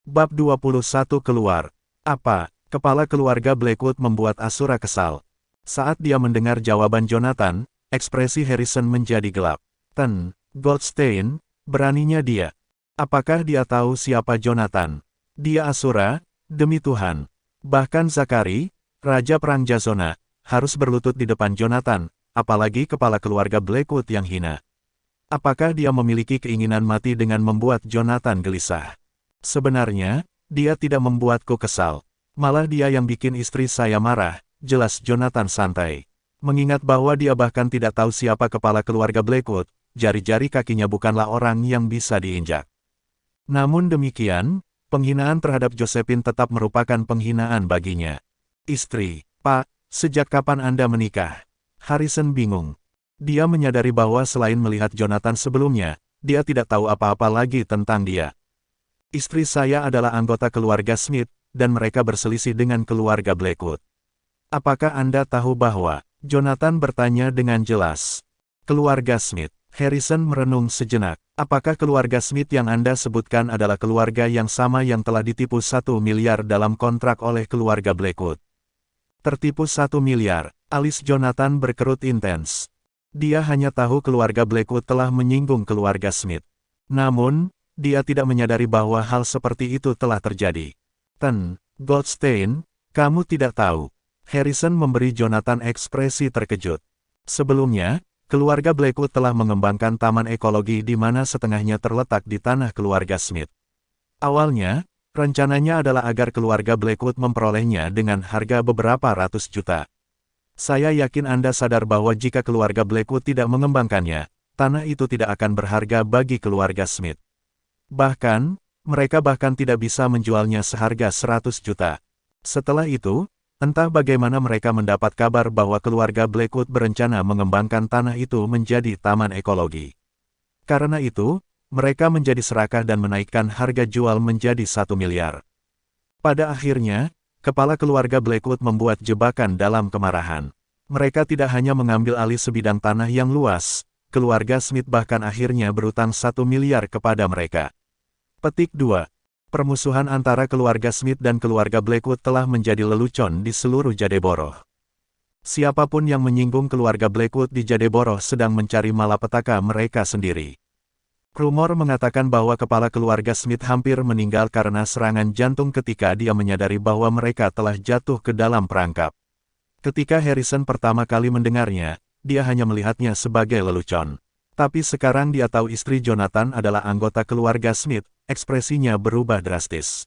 Bab 21 keluar. Apa? Kepala keluarga Blackwood membuat Asura kesal. Saat dia mendengar jawaban Jonathan, ekspresi Harrison menjadi gelap. Goldstein, beraninya dia. Apakah dia tahu siapa Jonathan? Dia Asura, demi Tuhan. Bahkan Zakari, Raja Perang Jazona, harus berlutut di depan Jonathan, apalagi kepala keluarga Blackwood yang hina. Apakah dia memiliki keinginan mati dengan membuat Jonathan gelisah? Sebenarnya, dia tidak membuatku kesal. Malah dia yang bikin istri saya marah, jelas Jonathan santai. Mengingat bahwa dia bahkan tidak tahu siapa kepala keluarga Blackwood, jari-jari kakinya bukanlah orang yang bisa diinjak. Namun demikian, penghinaan terhadap Josephine tetap merupakan penghinaan baginya. Istri, Pak, sejak kapan Anda menikah? Harrison bingung. Dia menyadari bahwa selain melihat Jonathan sebelumnya, dia tidak tahu apa-apa lagi tentang dia. Istri saya adalah anggota keluarga Smith, dan mereka berselisih dengan keluarga Blackwood. Apakah Anda tahu bahwa, Jonathan bertanya dengan jelas. Keluarga Smith. Harrison merenung sejenak. Apakah keluarga Smith yang Anda sebutkan adalah keluarga yang sama yang telah ditipu 1 miliar dalam kontrak oleh keluarga Blackwood? Tertipu 1 miliar, alis Jonathan berkerut intens. Dia hanya tahu keluarga Blackwood telah menyinggung keluarga Smith. Namun, dia tidak menyadari bahwa hal seperti itu telah terjadi. Goldstein, kamu tidak tahu. Harrison memberi Jonathan ekspresi terkejut. Sebelumnya, keluarga Blackwood telah mengembangkan taman ekologi di mana setengahnya terletak di tanah keluarga Smith. Awalnya, rencananya adalah agar keluarga Blackwood memperolehnya dengan harga beberapa ratus juta. Saya yakin Anda sadar bahwa jika keluarga Blackwood tidak mengembangkannya, tanah itu tidak akan berharga bagi keluarga Smith. Bahkan, mereka bahkan tidak bisa menjualnya seharga 100 juta. Setelah itu, entah bagaimana mereka mendapat kabar bahwa keluarga Blackwood berencana mengembangkan tanah itu menjadi taman ekologi. Karena itu, mereka menjadi serakah dan menaikkan harga jual menjadi 1 miliar. Pada akhirnya, kepala keluarga Blackwood membuat jebakan dalam kemarahan. Mereka tidak hanya mengambil alih sebidang tanah yang luas, keluarga Smith bahkan akhirnya berutang 1 miliar kepada mereka. Petik 2. Permusuhan antara keluarga Smith dan keluarga Blackwood telah menjadi lelucon di seluruh Jadeborough. Siapapun yang menyinggung keluarga Blackwood di Jadeborough sedang mencari malapetaka mereka sendiri. Rumor mengatakan bahwa kepala keluarga Smith hampir meninggal karena serangan jantung ketika dia menyadari bahwa mereka telah jatuh ke dalam perangkap. Ketika Harrison pertama kali mendengarnya, dia hanya melihatnya sebagai lelucon. Tapi sekarang dia tahu istri Jonathan adalah anggota keluarga Smith, ekspresinya berubah drastis.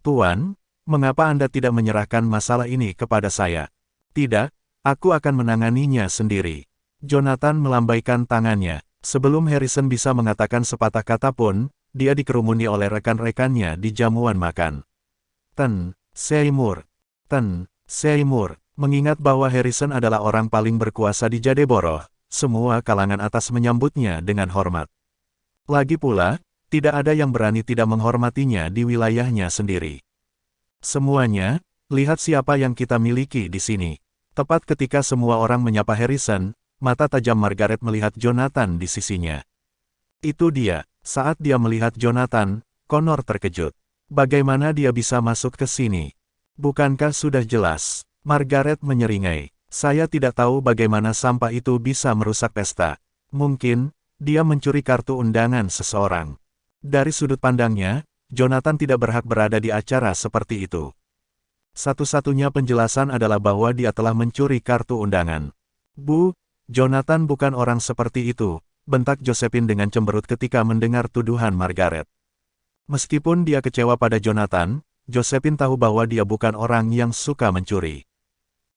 Tuan, mengapa Anda tidak menyerahkan masalah ini kepada saya? Tidak, aku akan menanganinya sendiri. Jonathan melambaikan tangannya. Sebelum Harrison bisa mengatakan sepatah kata pun, dia dikerumuni oleh rekan-rekannya di jamuan makan. Seymour. Mengingat bahwa Harrison adalah orang paling berkuasa di Jadeborough, semua kalangan atas menyambutnya dengan hormat. Lagi pula, tidak ada yang berani tidak menghormatinya di wilayahnya sendiri. Semuanya, lihat siapa yang kita miliki di sini. Tepat ketika semua orang menyapa Harrison, mata tajam Margaret melihat Jonathan di sisinya. Itu dia. Saat dia melihat Jonathan, Connor terkejut. Bagaimana dia bisa masuk ke sini? Bukankah sudah jelas? Margaret menyeringai. Saya tidak tahu bagaimana sampah itu bisa merusak pesta. Mungkin, dia mencuri kartu undangan seseorang. Dari sudut pandangnya, Jonathan tidak berhak berada di acara seperti itu. Satu-satunya penjelasan adalah bahwa dia telah mencuri kartu undangan. Bu, Jonathan bukan orang seperti itu, bentak Josephine dengan cemberut ketika mendengar tuduhan Margaret. Meskipun dia kecewa pada Jonathan, Josephine tahu bahwa dia bukan orang yang suka mencuri.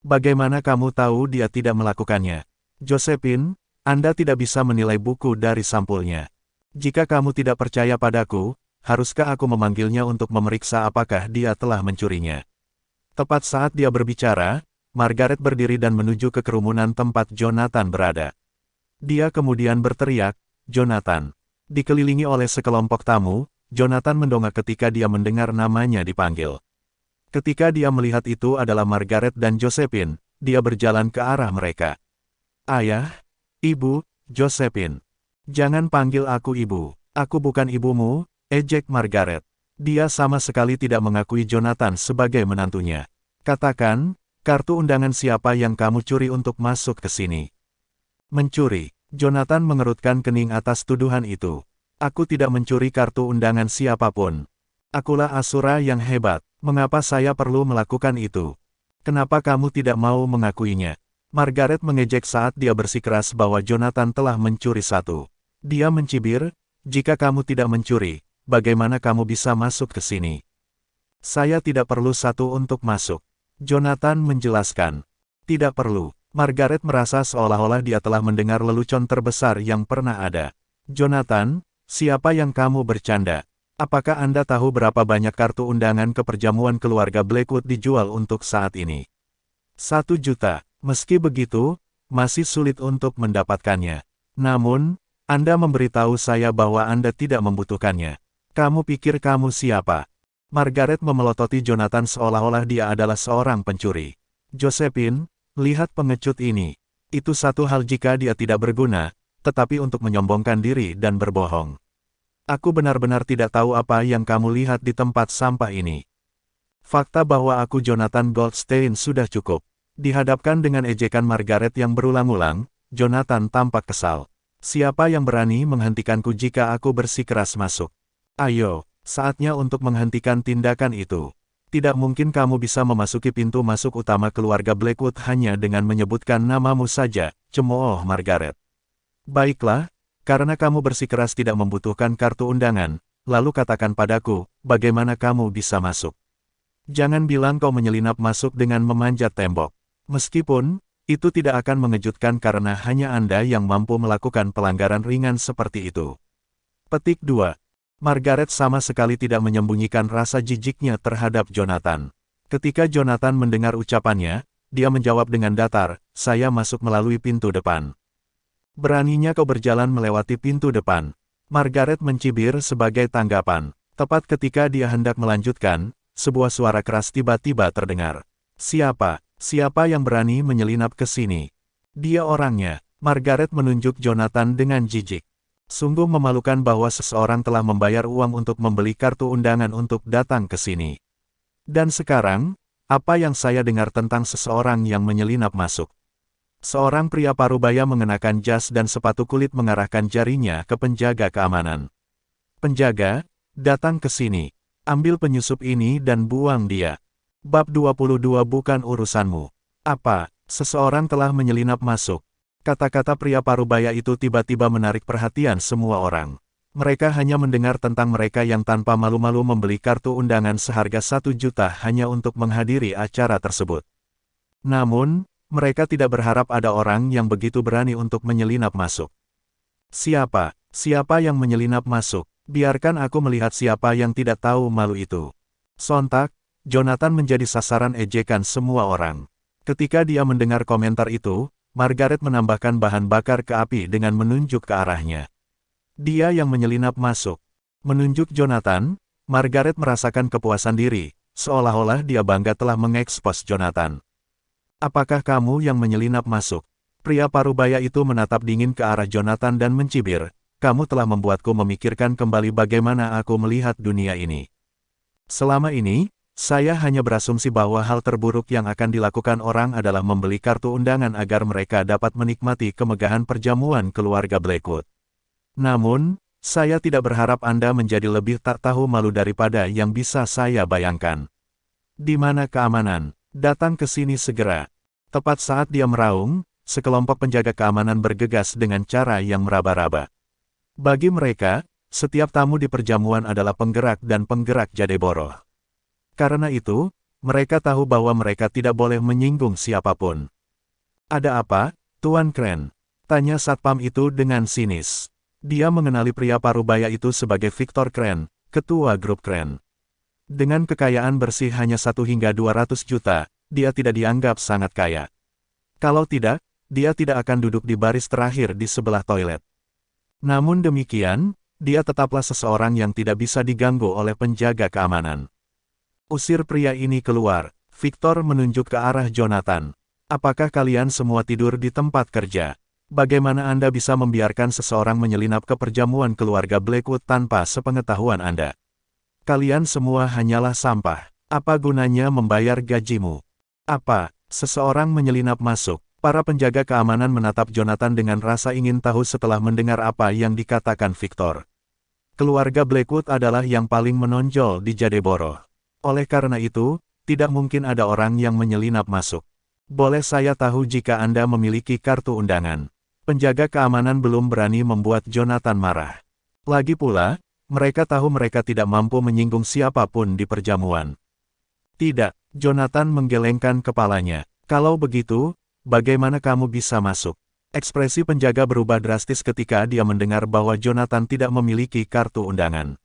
Bagaimana kamu tahu dia tidak melakukannya? Josephine, Anda tidak bisa menilai buku dari sampulnya. Jika kamu tidak percaya padaku, haruskah aku memanggilnya untuk memeriksa apakah dia telah mencurinya? Tepat saat dia berbicara, Margaret berdiri dan menuju ke kerumunan tempat Jonathan berada. Dia kemudian berteriak, "Jonathan!" Dikelilingi oleh sekelompok tamu, Jonathan mendongak ketika dia mendengar namanya dipanggil. Ketika dia melihat itu adalah Margaret dan Josephine, dia berjalan ke arah mereka. "Ayah, Ibu, Josephine. Jangan panggil aku ibu. Aku bukan ibumu," ejek Margaret. Dia sama sekali tidak mengakui Jonathan sebagai menantunya. Katakan, kartu undangan siapa yang kamu curi untuk masuk ke sini? Mencuri. Jonathan mengerutkan kening atas tuduhan itu. Aku tidak mencuri kartu undangan siapapun. Akulah Asura yang hebat. Mengapa saya perlu melakukan itu? Kenapa kamu tidak mau mengakuinya? Margaret mengejek saat dia bersikeras bahwa Jonathan telah mencuri satu. Dia mencibir, jika kamu tidak mencuri, bagaimana kamu bisa masuk ke sini? Saya tidak perlu satu untuk masuk. Jonathan menjelaskan. Tidak perlu. Margaret merasa seolah-olah dia telah mendengar lelucon terbesar yang pernah ada. Jonathan, siapa yang kamu bercanda? Apakah Anda tahu berapa banyak kartu undangan ke perjamuan keluarga Blackwood dijual untuk saat ini? 1 juta. Meski begitu, masih sulit untuk mendapatkannya. Namun, Anda memberitahu saya bahwa Anda tidak membutuhkannya. Kamu pikir kamu siapa? Margaret memelototi Jonathan seolah-olah dia adalah seorang pencuri. Josephine, lihat pengecut ini. Itu satu hal jika dia tidak berguna, tetapi untuk menyombongkan diri dan berbohong. Aku benar-benar tidak tahu apa yang kamu lihat di tempat sampah ini. Fakta bahwa aku Jonathan Goldstein sudah cukup. Dihadapkan dengan ejekan Margaret yang berulang-ulang, Jonathan tampak kesal. Siapa yang berani menghentikanku jika aku bersikeras masuk? Ayo, saatnya untuk menghentikan tindakan itu. Tidak mungkin kamu bisa memasuki pintu masuk utama keluarga Blackwood hanya dengan menyebutkan namamu saja, cemooh Margaret. Baiklah, karena kamu bersikeras tidak membutuhkan kartu undangan, lalu katakan padaku, bagaimana kamu bisa masuk? Jangan bilang kau menyelinap masuk dengan memanjat tembok. Meskipun, itu tidak akan mengejutkan karena hanya Anda yang mampu melakukan pelanggaran ringan seperti itu. Petik 2. Margaret sama sekali tidak menyembunyikan rasa jijiknya terhadap Jonathan. Ketika Jonathan mendengar ucapannya, dia menjawab dengan datar, saya masuk melalui pintu depan. Beraninya kau berjalan melewati pintu depan. Margaret mencibir sebagai tanggapan. Tepat ketika dia hendak melanjutkan, sebuah suara keras tiba-tiba terdengar. Siapa yang berani menyelinap ke sini? Dia orangnya. Margaret menunjuk Jonathan dengan jijik. Sungguh memalukan bahwa seseorang telah membayar uang untuk membeli kartu undangan untuk datang ke sini. Dan sekarang, apa yang saya dengar tentang seseorang yang menyelinap masuk? Seorang pria parubaya mengenakan jas dan sepatu kulit mengarahkan jarinya ke penjaga keamanan. Penjaga, datang ke sini. Ambil penyusup ini dan buang dia. Bab 22 bukan urusanmu. Apa, seseorang telah menyelinap masuk? Kata-kata pria parubaya itu tiba-tiba menarik perhatian semua orang. Mereka hanya mendengar tentang mereka yang tanpa malu-malu membeli kartu undangan seharga 1 juta hanya untuk menghadiri acara tersebut. Namun, mereka tidak berharap ada orang yang begitu berani untuk menyelinap masuk. Siapa yang menyelinap masuk? Biarkan aku melihat siapa yang tidak tahu malu itu. Sontak, Jonathan menjadi sasaran ejekan semua orang. Ketika dia mendengar komentar itu, Margaret menambahkan bahan bakar ke api dengan menunjuk ke arahnya. Dia yang menyelinap masuk. Menunjuk Jonathan, Margaret merasakan kepuasan diri, seolah-olah dia bangga telah mengekspos Jonathan. Apakah kamu yang menyelinap masuk? Pria parubaya itu menatap dingin ke arah Jonathan dan mencibir, kamu telah membuatku memikirkan kembali bagaimana aku melihat dunia ini. Selama ini, saya hanya berasumsi bahwa hal terburuk yang akan dilakukan orang adalah membeli kartu undangan agar mereka dapat menikmati kemegahan perjamuan keluarga Blackwood. Namun, saya tidak berharap Anda menjadi lebih tak tahu malu daripada yang bisa saya bayangkan. Di mana keamanan? Datang ke sini segera. Tepat saat dia meraung, sekelompok penjaga keamanan bergegas dengan cara yang meraba-raba. Bagi mereka, setiap tamu di perjamuan adalah penggerak dan penggerak Jadeboroh. Karena itu, mereka tahu bahwa mereka tidak boleh menyinggung siapapun. Ada apa, Tuan Crane? Tanya satpam itu dengan sinis. Dia mengenali pria parubaya itu sebagai Victor Crane, ketua grup Crane. Dengan kekayaan bersih hanya 1 hingga 200 juta, dia tidak dianggap sangat kaya. Kalau tidak, dia tidak akan duduk di baris terakhir di sebelah toilet. Namun demikian, dia tetaplah seseorang yang tidak bisa diganggu oleh penjaga keamanan. Usir pria ini keluar. Victor menunjuk ke arah Jonathan. Apakah kalian semua tidur di tempat kerja? Bagaimana Anda bisa membiarkan seseorang menyelinap ke perjamuan keluarga Blackwood tanpa sepengetahuan Anda? Kalian semua hanyalah sampah. Apa gunanya membayar gajimu? Apa? Seseorang menyelinap masuk. Para penjaga keamanan menatap Jonathan dengan rasa ingin tahu setelah mendengar apa yang dikatakan Victor. Keluarga Blackwood adalah yang paling menonjol di Jadeboro. Oleh karena itu, tidak mungkin ada orang yang menyelinap masuk. Boleh saya tahu jika Anda memiliki kartu undangan? Penjaga keamanan belum berani membuat Jonathan marah. Lagi pula, mereka tahu mereka tidak mampu menyinggung siapapun di perjamuan. Tidak, Jonathan menggelengkan kepalanya. Kalau begitu, bagaimana kamu bisa masuk? Ekspresi penjaga berubah drastis ketika dia mendengar bahwa Jonathan tidak memiliki kartu undangan.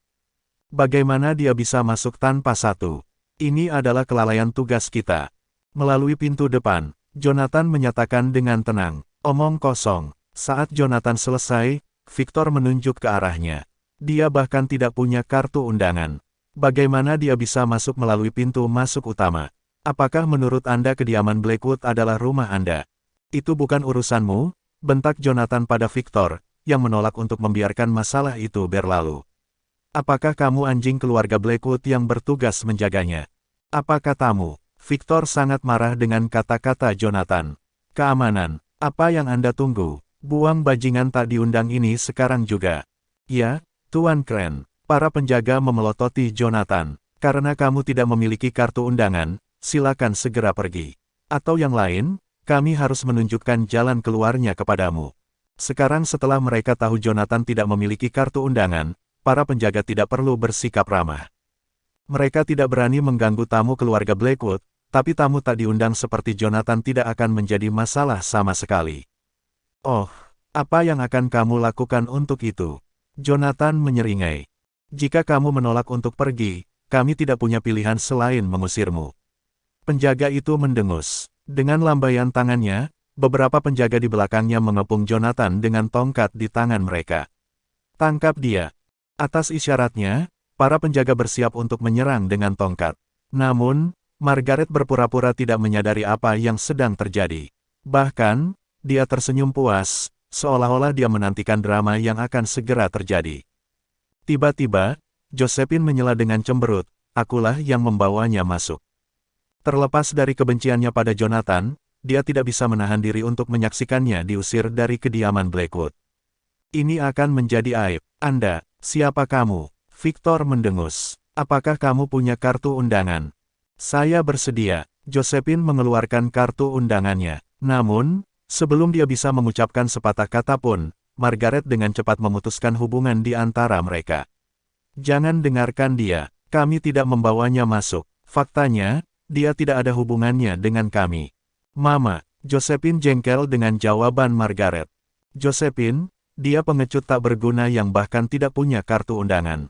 Bagaimana dia bisa masuk tanpa satu? Ini adalah kelalaian tugas kita. Melalui pintu depan, Jonathan menyatakan dengan tenang, omong kosong. Saat Jonathan selesai, Victor menunjuk ke arahnya. Dia bahkan tidak punya kartu undangan. Bagaimana dia bisa masuk melalui pintu masuk utama? Apakah menurut Anda kediaman Blackwood adalah rumah Anda? Itu bukan urusanmu, bentak Jonathan pada Victor, yang menolak untuk membiarkan masalah itu berlalu. Apakah kamu anjing keluarga Blackwood yang bertugas menjaganya? Apa katamu? Victor sangat marah dengan kata-kata Jonathan. Keamanan, apa yang Anda tunggu? Buang bajingan tak diundang ini sekarang juga. Ya, Tuan Crane. Para penjaga memelototi Jonathan. Karena kamu tidak memiliki kartu undangan, silakan segera pergi. Atau yang lain, kami harus menunjukkan jalan keluarnya kepadamu. Sekarang setelah mereka tahu Jonathan tidak memiliki kartu undangan, para penjaga tidak perlu bersikap ramah. Mereka tidak berani mengganggu tamu keluarga Blackwood, tapi tamu tak diundang seperti Jonathan tidak akan menjadi masalah sama sekali. Oh, apa yang akan kamu lakukan untuk itu? Jonathan menyeringai. Jika kamu menolak untuk pergi, kami tidak punya pilihan selain mengusirmu. Penjaga itu mendengus. Dengan lambaian tangannya, beberapa penjaga di belakangnya mengepung Jonathan dengan tongkat di tangan mereka. Tangkap dia. Atas isyaratnya, para penjaga bersiap untuk menyerang dengan tongkat. Namun, Margaret berpura-pura tidak menyadari apa yang sedang terjadi. Bahkan, dia tersenyum puas, seolah-olah dia menantikan drama yang akan segera terjadi. Tiba-tiba, Josephine menyela dengan cemberut, akulah yang membawanya masuk. Terlepas dari kebenciannya pada Jonathan, dia tidak bisa menahan diri untuk menyaksikannya diusir dari kediaman Blackwood. Ini akan menjadi aib. Anda, siapa kamu? Victor mendengus. Apakah kamu punya kartu undangan? Saya bersedia. Josephine mengeluarkan kartu undangannya. Namun, sebelum dia bisa mengucapkan sepatah kata pun, Margaret dengan cepat memutuskan hubungan di antara mereka. Jangan dengarkan dia, kami tidak membawanya masuk. Faktanya, dia tidak ada hubungannya dengan kami. Mama, Josephine jengkel dengan jawaban Margaret. Josephine, dia pengecut tak berguna yang bahkan tidak punya kartu undangan.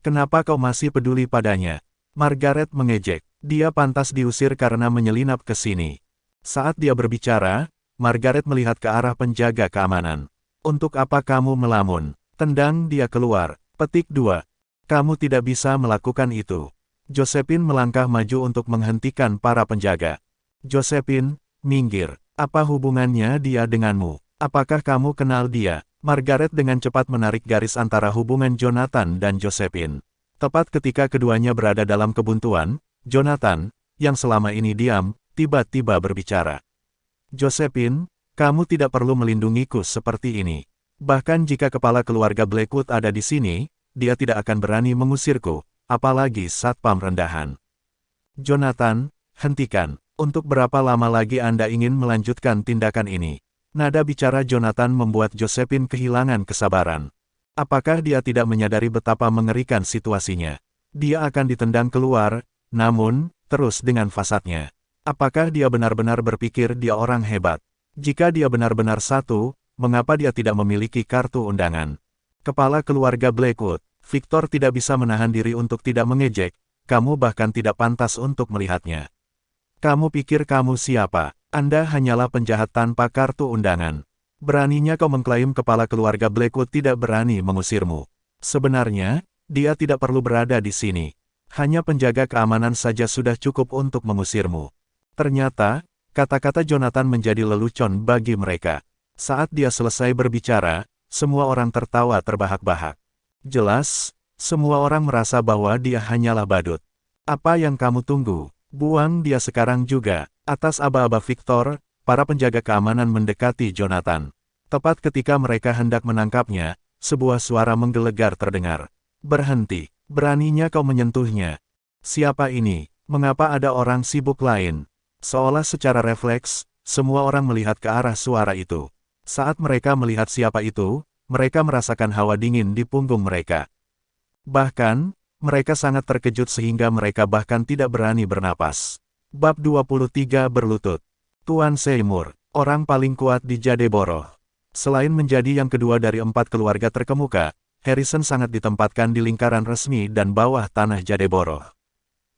Kenapa kau masih peduli padanya? Margaret mengejek. Dia pantas diusir karena menyelinap ke sini. Saat dia berbicara, Margaret melihat ke arah penjaga keamanan. Untuk apa kamu melamun? Tendang dia keluar. Petik 2. Kamu tidak bisa melakukan itu. Josephine melangkah maju untuk menghentikan para penjaga. Josephine, minggir. Apa hubungannya dia denganmu? Apakah kamu kenal dia? Margaret dengan cepat menarik garis antara hubungan Jonathan dan Josephine. Tepat ketika keduanya berada dalam kebuntuan, Jonathan, yang selama ini diam, tiba-tiba berbicara. Josephine, kamu tidak perlu melindungiku seperti ini. Bahkan jika kepala keluarga Blackwood ada di sini, dia tidak akan berani mengusirku, apalagi satpam rendahan. Jonathan, hentikan. Untuk berapa lama lagi Anda ingin melanjutkan tindakan ini? Nada bicara Jonathan membuat Josephine kehilangan kesabaran. Apakah dia tidak menyadari betapa mengerikan situasinya? Dia akan ditendang keluar, namun, terus dengan fasadnya. Apakah dia benar-benar berpikir dia orang hebat? Jika dia benar-benar satu, mengapa dia tidak memiliki kartu undangan? Kepala keluarga Blackwood, Victor tidak bisa menahan diri untuk tidak mengejek, kamu bahkan tidak pantas untuk melihatnya. Kamu pikir kamu siapa? Anda hanyalah penjahat tanpa kartu undangan. Beraninya kau mengklaim kepala keluarga Blackwood tidak berani mengusirmu. Sebenarnya, dia tidak perlu berada di sini. Hanya penjaga keamanan saja sudah cukup untuk mengusirmu. Ternyata, kata-kata Jonathan menjadi lelucon bagi mereka. Saat dia selesai berbicara, semua orang tertawa terbahak-bahak. Jelas, Semua orang merasa bahwa dia hanyalah badut. Apa yang kamu tunggu? Buang dia sekarang juga. Atas aba-aba Victor, para penjaga keamanan mendekati Jonathan. Tepat ketika mereka hendak menangkapnya, sebuah suara menggelegar terdengar. Berhenti, beraninya kau menyentuhnya. Siapa ini? Mengapa ada orang sibuk lain? Seolah secara refleks, semua orang melihat ke arah suara itu. Saat mereka melihat siapa itu, mereka merasakan hawa dingin di punggung mereka. Bahkan, mereka sangat terkejut sehingga mereka bahkan tidak berani bernapas. Bab 23 Berlutut. Tuan Seymour, orang paling kuat di Jadeborough. Selain menjadi yang kedua dari 4 keluarga terkemuka, Harrison sangat ditempatkan di lingkaran resmi dan bawah tanah Jadeborough.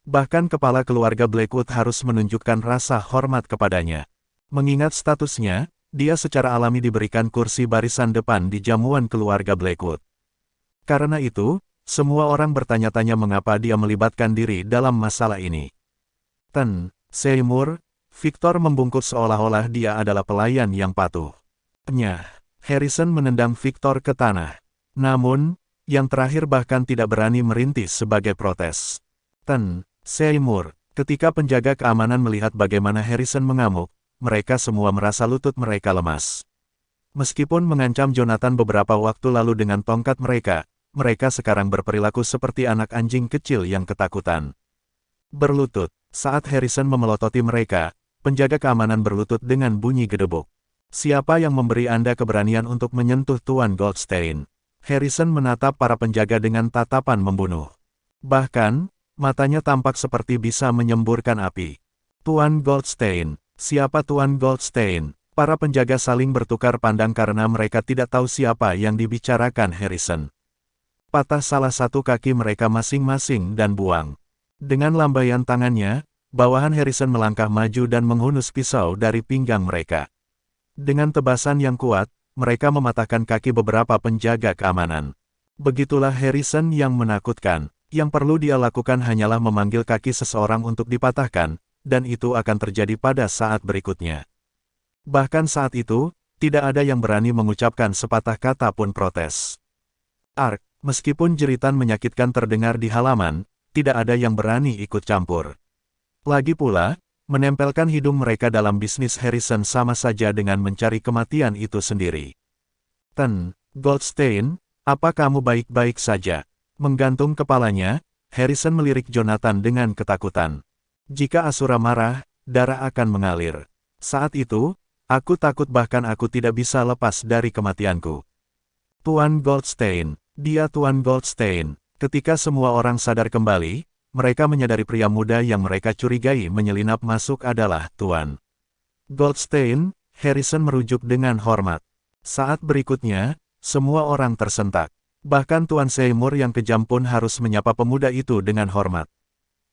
Bahkan kepala keluarga Blackwood harus menunjukkan rasa hormat kepadanya. Mengingat statusnya, dia secara alami diberikan kursi barisan depan di jamuan keluarga Blackwood. Karena itu, semua orang bertanya-tanya mengapa dia melibatkan diri dalam masalah ini. Seymour, Victor membungkuk seolah-olah dia adalah pelayan yang patuh. Nyah, Harrison menendang Victor ke tanah. Namun, yang terakhir bahkan tidak berani merintis sebagai protes. Seymour, ketika penjaga keamanan melihat bagaimana Harrison mengamuk, mereka semua merasa lutut mereka lemas. Meskipun mengancam Jonathan beberapa waktu lalu dengan tongkat mereka sekarang berperilaku seperti anak anjing kecil yang ketakutan. Berlutut, saat Harrison memelototi mereka, penjaga keamanan berlutut dengan bunyi gedebuk. Siapa yang memberi Anda keberanian untuk menyentuh Tuan Goldstein? Harrison menatap para penjaga dengan tatapan membunuh. Bahkan, matanya tampak seperti bisa menyemburkan api. Tuan Goldstein, siapa Tuan Goldstein? Para penjaga saling bertukar pandang karena mereka tidak tahu siapa yang dibicarakan Harrison. Patah salah satu kaki mereka masing-masing dan buang. Dengan lambaian tangannya, bawahan Harrison melangkah maju dan menghunus pisau dari pinggang mereka. Dengan tebasan yang kuat, mereka mematahkan kaki beberapa penjaga keamanan. Begitulah Harrison yang menakutkan. Yang perlu dia lakukan hanyalah memanggil kaki seseorang untuk dipatahkan, dan itu akan terjadi pada saat berikutnya. Bahkan saat itu, tidak ada yang berani mengucapkan sepatah kata pun protes. Meskipun jeritan menyakitkan terdengar di halaman, tidak ada yang berani ikut campur. Lagi pula, menempelkan hidung mereka dalam bisnis Harrison sama saja dengan mencari kematian itu sendiri. Goldstein, apa kamu baik-baik saja? Menggantung kepalanya, Harrison melirik Jonathan dengan ketakutan. Jika Asura marah, darah akan mengalir. Saat itu, aku takut bahkan aku tidak bisa lepas dari kematianku. Tuan Goldstein. Dia Tuan Goldstein. Ketika semua orang sadar kembali, mereka menyadari pria muda yang mereka curigai menyelinap masuk adalah Tuan Goldstein. Harrison merujuk dengan hormat. Saat berikutnya, semua orang tersentak. Bahkan Tuan Seymour yang kejam pun harus menyapa pemuda itu dengan hormat.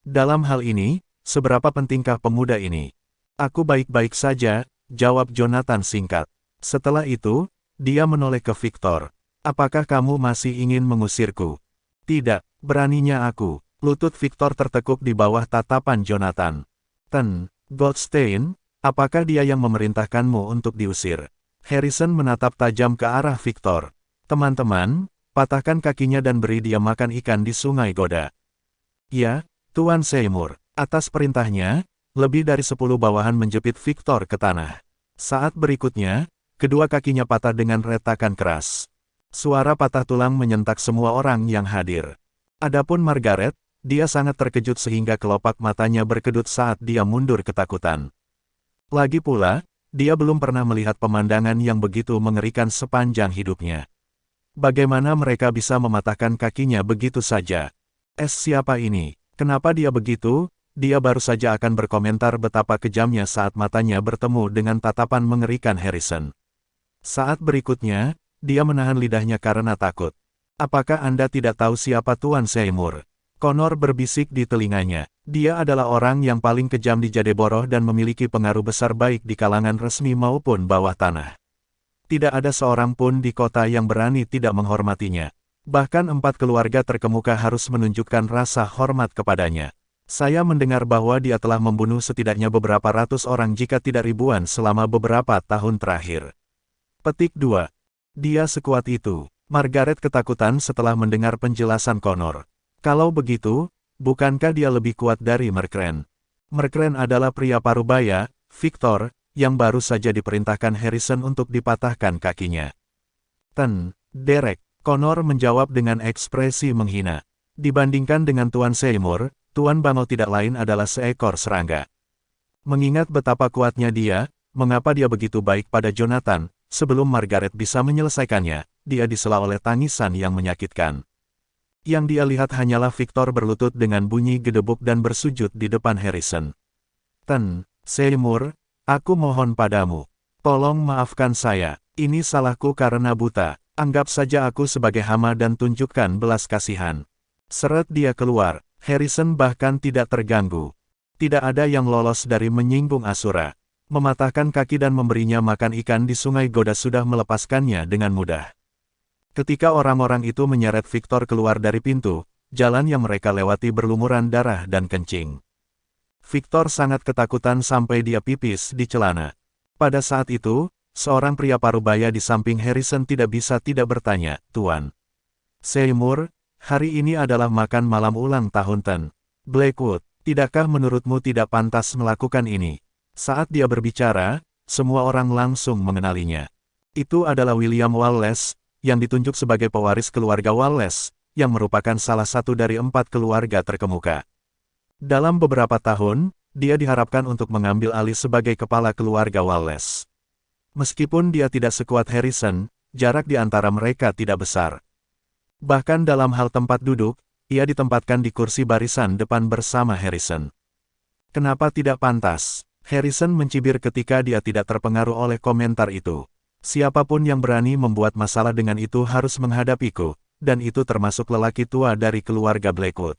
Dalam hal ini, seberapa pentingkah pemuda ini? Aku baik-baik saja, jawab Jonathan singkat. Setelah itu, dia menoleh ke Victor. Apakah kamu masih ingin mengusirku? Tidak, beraninya aku. Lutut Victor tertekuk di bawah tatapan Jonathan. Goldstein, apakah dia yang memerintahkanmu untuk diusir? Harrison menatap tajam ke arah Victor. Teman-teman, patahkan kakinya dan beri dia makan ikan di Sungai Goda. Ya, Tuan Seymour. Atas perintahnya, lebih dari 10 bawahan menjepit Victor ke tanah. Saat berikutnya, kedua kakinya patah dengan retakan keras. Suara patah tulang menyentak semua orang yang hadir. Adapun Margaret, dia sangat terkejut sehingga kelopak matanya berkedut saat dia mundur ketakutan. Lagi pula, dia belum pernah melihat pemandangan yang begitu mengerikan sepanjang hidupnya. Bagaimana mereka bisa mematahkan kakinya begitu saja? Siapa ini? Kenapa dia begitu? Dia baru saja akan berkomentar betapa kejamnya saat matanya bertemu dengan tatapan mengerikan Harrison. Saat berikutnya, dia menahan lidahnya karena takut. Apakah Anda tidak tahu siapa Tuan Seymour? Connor berbisik di telinganya. Dia adalah orang yang paling kejam di Jadeborough dan memiliki pengaruh besar baik di kalangan resmi maupun bawah tanah. Tidak ada seorang pun di kota yang berani tidak menghormatinya. Bahkan 4 keluarga terkemuka harus menunjukkan rasa hormat kepadanya. Saya mendengar bahwa dia telah membunuh setidaknya beberapa ratus orang jika tidak ribuan selama beberapa tahun terakhir. Petik 2. Dia sekuat itu. Margaret ketakutan setelah mendengar penjelasan Connor. Kalau begitu, bukankah dia lebih kuat dari Merkren? Merkren adalah pria parubaya, Victor, yang baru saja diperintahkan Harrison untuk dipatahkan kakinya. Derek, Connor menjawab dengan ekspresi menghina. Dibandingkan dengan Tuan Seymour, Tuan Bangau tidak lain adalah seekor serangga. Mengingat betapa kuatnya dia, mengapa dia begitu baik pada Jonathan, sebelum Margaret bisa menyelesaikannya, dia disela oleh tangisan yang menyakitkan. Yang dia lihat hanyalah Victor berlutut dengan bunyi gedebuk dan bersujud di depan Harrison. Seymour, aku mohon padamu. Tolong maafkan saya, ini salahku karena buta. Anggap saja aku sebagai hama dan tunjukkan belas kasihan. Seret dia keluar, Harrison bahkan tidak terganggu. Tidak ada yang lolos dari menyinggung Asura. Mematahkan kaki dan memberinya makan ikan di sungai Goda sudah melepaskannya dengan mudah. Ketika orang-orang itu menyeret Victor keluar dari pintu, jalan yang mereka lewati berlumuran darah dan kencing. Victor sangat ketakutan sampai dia pipis di celana. Pada saat itu, seorang pria parubaya di samping Harrison tidak bisa tidak bertanya, Tuan Seymour, hari ini adalah makan malam ulang tahun Blackwood, tidakkah menurutmu tidak pantas melakukan ini? Saat dia berbicara, semua orang langsung mengenalinya. Itu adalah William Wallace, yang ditunjuk sebagai pewaris keluarga Wallace, yang merupakan salah satu dari 4 keluarga terkemuka. Dalam beberapa tahun, dia diharapkan untuk mengambil alih sebagai kepala keluarga Wallace. Meskipun dia tidak sekuat Harrison, jarak di antara mereka tidak besar. Bahkan dalam hal tempat duduk, ia ditempatkan di kursi barisan depan bersama Harrison. Kenapa tidak pantas? Harrison mencibir ketika dia tidak terpengaruh oleh komentar itu. Siapapun yang berani membuat masalah dengan itu harus menghadapiku, dan itu termasuk lelaki tua dari keluarga Blackwood.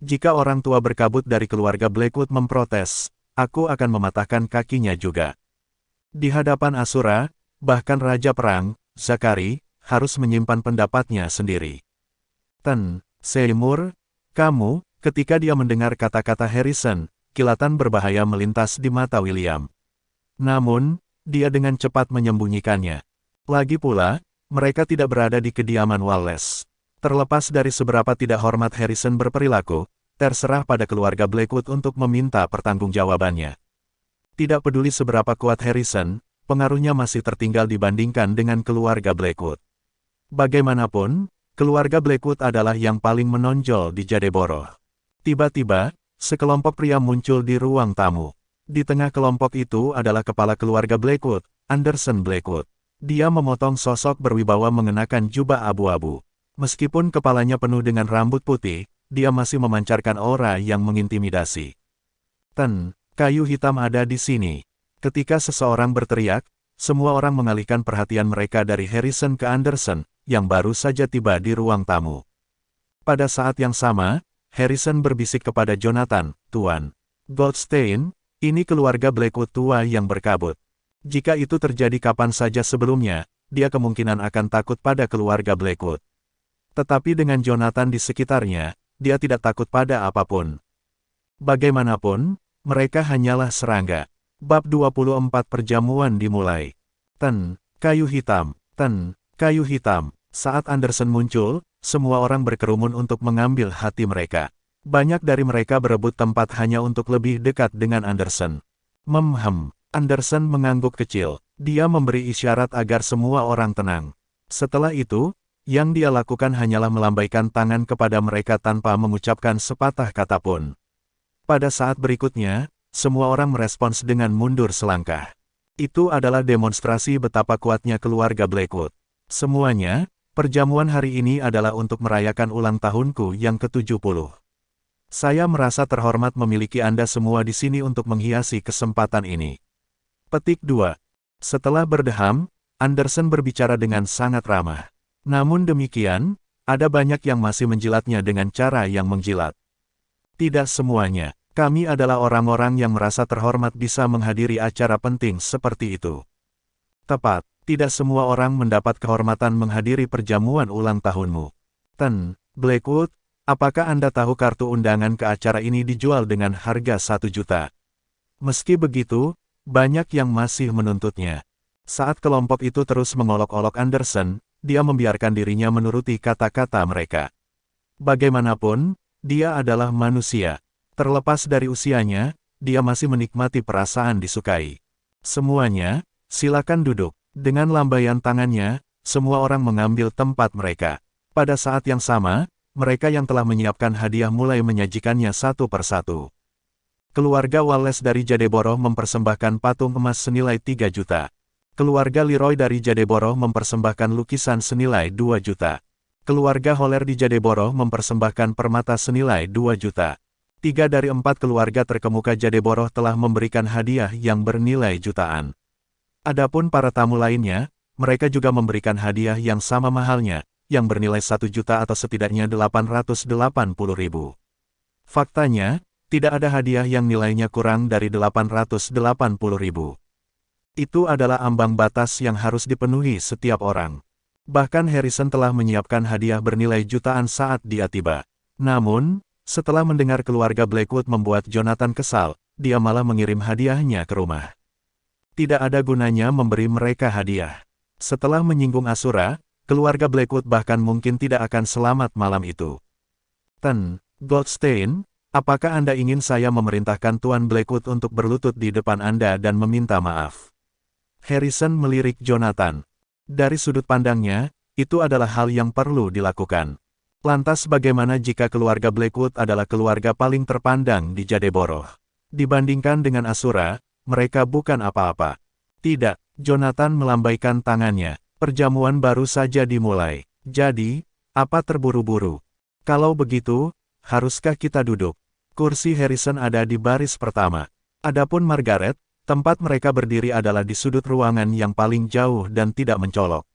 Jika orang tua berkabut dari keluarga Blackwood memprotes, aku akan mematahkan kakinya juga. Di hadapan Asura, bahkan Raja Perang, Zakari, harus menyimpan pendapatnya sendiri. Seymour, kamu, ketika dia mendengar kata-kata Harrison, kilatan berbahaya melintas di mata William. Namun, dia dengan cepat menyembunyikannya. Lagi pula, mereka tidak berada di kediaman Wallace. Terlepas dari seberapa tidak hormat Harrison berperilaku, terserah pada keluarga Blackwood untuk meminta pertanggungjawabannya. Tidak peduli seberapa kuat Harrison, pengaruhnya masih tertinggal dibandingkan dengan keluarga Blackwood. Bagaimanapun, keluarga Blackwood adalah yang paling menonjol di Jadeborough. Tiba-tiba, sekelompok pria muncul di ruang tamu. Di tengah kelompok itu adalah kepala keluarga Blackwood, Anderson Blackwood. Dia memotong sosok berwibawa mengenakan jubah abu-abu. Meskipun kepalanya penuh dengan rambut putih, dia masih memancarkan aura yang mengintimidasi. Kayu hitam ada di sini. Ketika seseorang berteriak, semua orang mengalihkan perhatian mereka dari Harrison ke Anderson, yang baru saja tiba di ruang tamu. Pada saat yang sama, Harrison berbisik kepada Jonathan, Tuan Goldstein, ini keluarga Blackwood tua yang berkabut. Jika itu terjadi kapan saja sebelumnya, dia kemungkinan akan takut pada keluarga Blackwood. Tetapi dengan Jonathan di sekitarnya, dia tidak takut pada apapun. Bagaimanapun, mereka hanyalah serangga. Bab 24 Perjamuan dimulai. Kayu hitam. Kayu hitam. Saat Anderson muncul, semua orang berkerumun untuk mengambil hati mereka. Banyak dari mereka berebut tempat hanya untuk lebih dekat dengan Anderson. Anderson mengangguk kecil. Dia memberi isyarat agar semua orang tenang. Setelah itu, yang dia lakukan hanyalah melambaikan tangan kepada mereka tanpa mengucapkan sepatah kata pun. Pada saat berikutnya, semua orang merespons dengan mundur selangkah. Itu adalah demonstrasi betapa kuatnya keluarga Blackwood. Semuanya, perjamuan hari ini adalah untuk merayakan ulang tahunku yang ke-70. Saya merasa terhormat memiliki Anda semua di sini untuk menghiasi kesempatan ini. Petik 2. Setelah berdeham, Anderson berbicara dengan sangat ramah. Namun demikian, ada banyak yang masih menjilatnya dengan cara yang menjilat. Tidak semuanya. Kami adalah orang-orang yang merasa terhormat bisa menghadiri acara penting seperti itu. Tepat, tidak semua orang mendapat kehormatan menghadiri perjamuan ulang tahunmu. Blackwood, apakah Anda tahu kartu undangan ke acara ini dijual dengan harga 1 juta? Meski begitu, banyak yang masih menuntutnya. Saat kelompok itu terus mengolok-olok Anderson, dia membiarkan dirinya menuruti kata-kata mereka. Bagaimanapun, dia adalah manusia. Terlepas dari usianya, dia masih menikmati perasaan disukai. Semuanya, silakan duduk. Dengan lambaian tangannya, semua orang mengambil tempat mereka. Pada saat yang sama, mereka yang telah menyiapkan hadiah mulai menyajikannya satu persatu. Keluarga Wallace dari Jadeborough mempersembahkan patung emas senilai 3 juta. Keluarga Leroy dari Jadeborough mempersembahkan lukisan senilai 2 juta. Keluarga Holler di Jadeborough mempersembahkan permata senilai 2 juta. 3 dari 4 keluarga terkemuka Jadeborough telah memberikan hadiah yang bernilai jutaan. Adapun para tamu lainnya, mereka juga memberikan hadiah yang sama mahalnya, yang bernilai 1 juta atau setidaknya 880 ribu. Faktanya, tidak ada hadiah yang nilainya kurang dari 880 ribu. Itu adalah ambang batas yang harus dipenuhi setiap orang. Bahkan Harrison telah menyiapkan hadiah bernilai jutaan saat dia tiba. Namun, setelah mendengar keluarga Blackwood membuat Jonathan kesal, dia malah mengirim hadiahnya ke rumah. Tidak ada gunanya memberi mereka hadiah. Setelah menyinggung Asura, keluarga Blackwood bahkan mungkin tidak akan selamat malam itu. Goldstein, apakah Anda ingin saya memerintahkan Tuan Blackwood untuk berlutut di depan Anda dan meminta maaf? Harrison melirik Jonathan. Dari sudut pandangnya, itu adalah hal yang perlu dilakukan. Lantas bagaimana jika keluarga Blackwood adalah keluarga paling terpandang di Jadeborough? Dibandingkan dengan Asura, mereka bukan apa-apa. Tidak, Jonathan melambaikan tangannya. Perjamuan baru saja dimulai. Jadi, apa terburu-buru? Kalau begitu, haruskah kita duduk? Kursi Harrison ada di baris pertama. Adapun Margaret, tempat mereka berdiri adalah di sudut ruangan yang paling jauh dan tidak mencolok.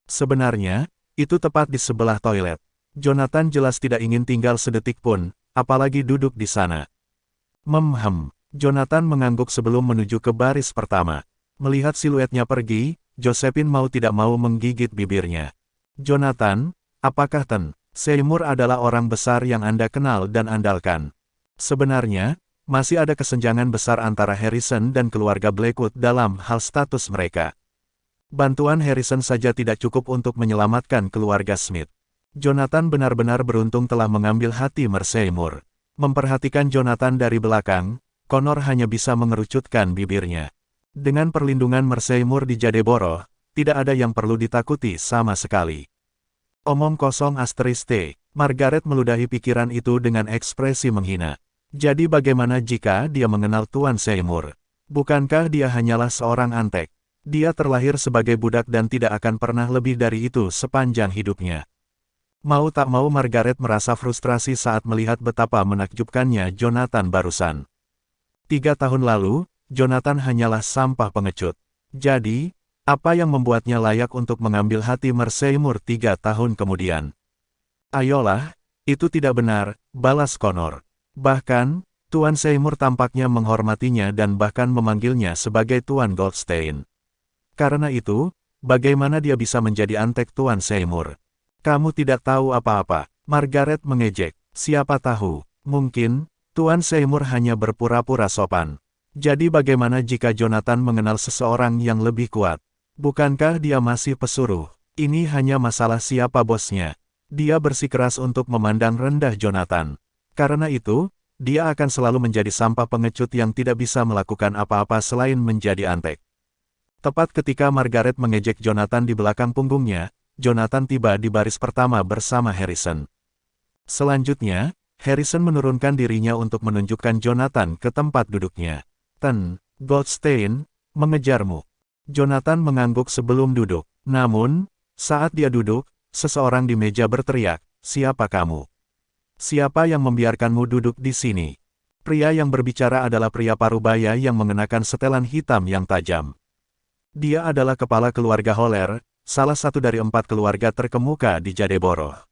Sebenarnya, itu tepat di sebelah toilet. Jonathan jelas tidak ingin tinggal sedetik pun, apalagi duduk di sana. Jonathan mengangguk sebelum menuju ke baris pertama. Melihat siluetnya pergi, Josephine mau tidak mau menggigit bibirnya. Jonathan, apakah Seymour adalah orang besar yang Anda kenal dan andalkan? Sebenarnya, masih ada kesenjangan besar antara Harrison dan keluarga Blackwood dalam hal status mereka. Bantuan Harrison saja tidak cukup untuk menyelamatkan keluarga Smith. Jonathan benar-benar beruntung telah mengambil hati Seymour. Memperhatikan Jonathan dari belakang, Connor hanya bisa mengerucutkan bibirnya. Dengan perlindungan Seymour di Jadeborough, tidak ada yang perlu ditakuti sama sekali. Omong kosong *T. Margaret meludahi pikiran itu dengan ekspresi menghina. Jadi bagaimana jika dia mengenal Tuan Seymour? Bukankah dia hanyalah seorang antek? Dia terlahir sebagai budak dan tidak akan pernah lebih dari itu sepanjang hidupnya. Mau tak mau Margaret merasa frustrasi saat melihat betapa menakjubkannya Jonathan barusan. 3 tahun lalu, Jonathan hanyalah sampah pengecut. Jadi, apa yang membuatnya layak untuk mengambil hati Seymour 3 tahun kemudian? Ayolah, itu tidak benar, balas Connor. Bahkan, Tuan Seymour tampaknya menghormatinya dan bahkan memanggilnya sebagai Tuan Goldstein. Karena itu, bagaimana dia bisa menjadi antek Tuan Seymour? Kamu tidak tahu apa-apa, Margaret mengejek. Siapa tahu, mungkin, Tuan Seymour hanya berpura-pura sopan. Jadi bagaimana jika Jonathan mengenal seseorang yang lebih kuat? Bukankah dia masih pesuruh? Ini hanya masalah siapa bosnya. Dia bersikeras untuk memandang rendah Jonathan. Karena itu, dia akan selalu menjadi sampah pengecut yang tidak bisa melakukan apa-apa selain menjadi antek. Tepat ketika Margaret mengejek Jonathan di belakang punggungnya, Jonathan tiba di baris pertama bersama Harrison. Selanjutnya, Harrison menurunkan dirinya untuk menunjukkan Jonathan ke tempat duduknya. Goldstein, mengejarmu. Jonathan mengangguk sebelum duduk. Namun, saat dia duduk, seseorang di meja berteriak, "Siapa kamu? Siapa yang membiarkanmu duduk di sini?" Pria yang berbicara adalah pria parubaya yang mengenakan setelan hitam yang tajam. Dia adalah kepala keluarga Holler, salah satu dari 4 keluarga terkemuka di Jadeborough.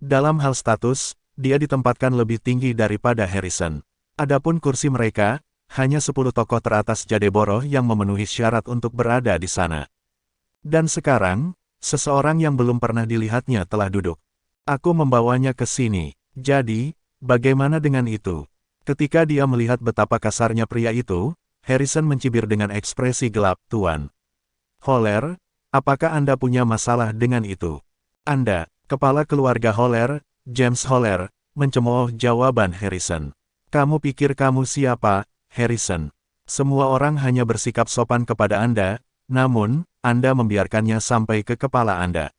Dalam hal status, dia ditempatkan lebih tinggi daripada Harrison. Adapun kursi mereka, hanya 10 tokoh teratas Jadeborough yang memenuhi syarat untuk berada di sana. Dan sekarang, seseorang yang belum pernah dilihatnya telah duduk. Aku membawanya ke sini. Jadi, bagaimana dengan itu? Ketika dia melihat betapa kasarnya pria itu, Harrison mencibir dengan ekspresi gelap, "Tuan Holler, Apakah Anda punya masalah dengan itu? Anda, kepala keluarga Holler, James Holler, mencemooh jawaban Harrison. Kamu pikir kamu siapa, Harrison? Semua orang hanya bersikap sopan kepada Anda, namun, Anda membiarkannya sampai ke kepala Anda.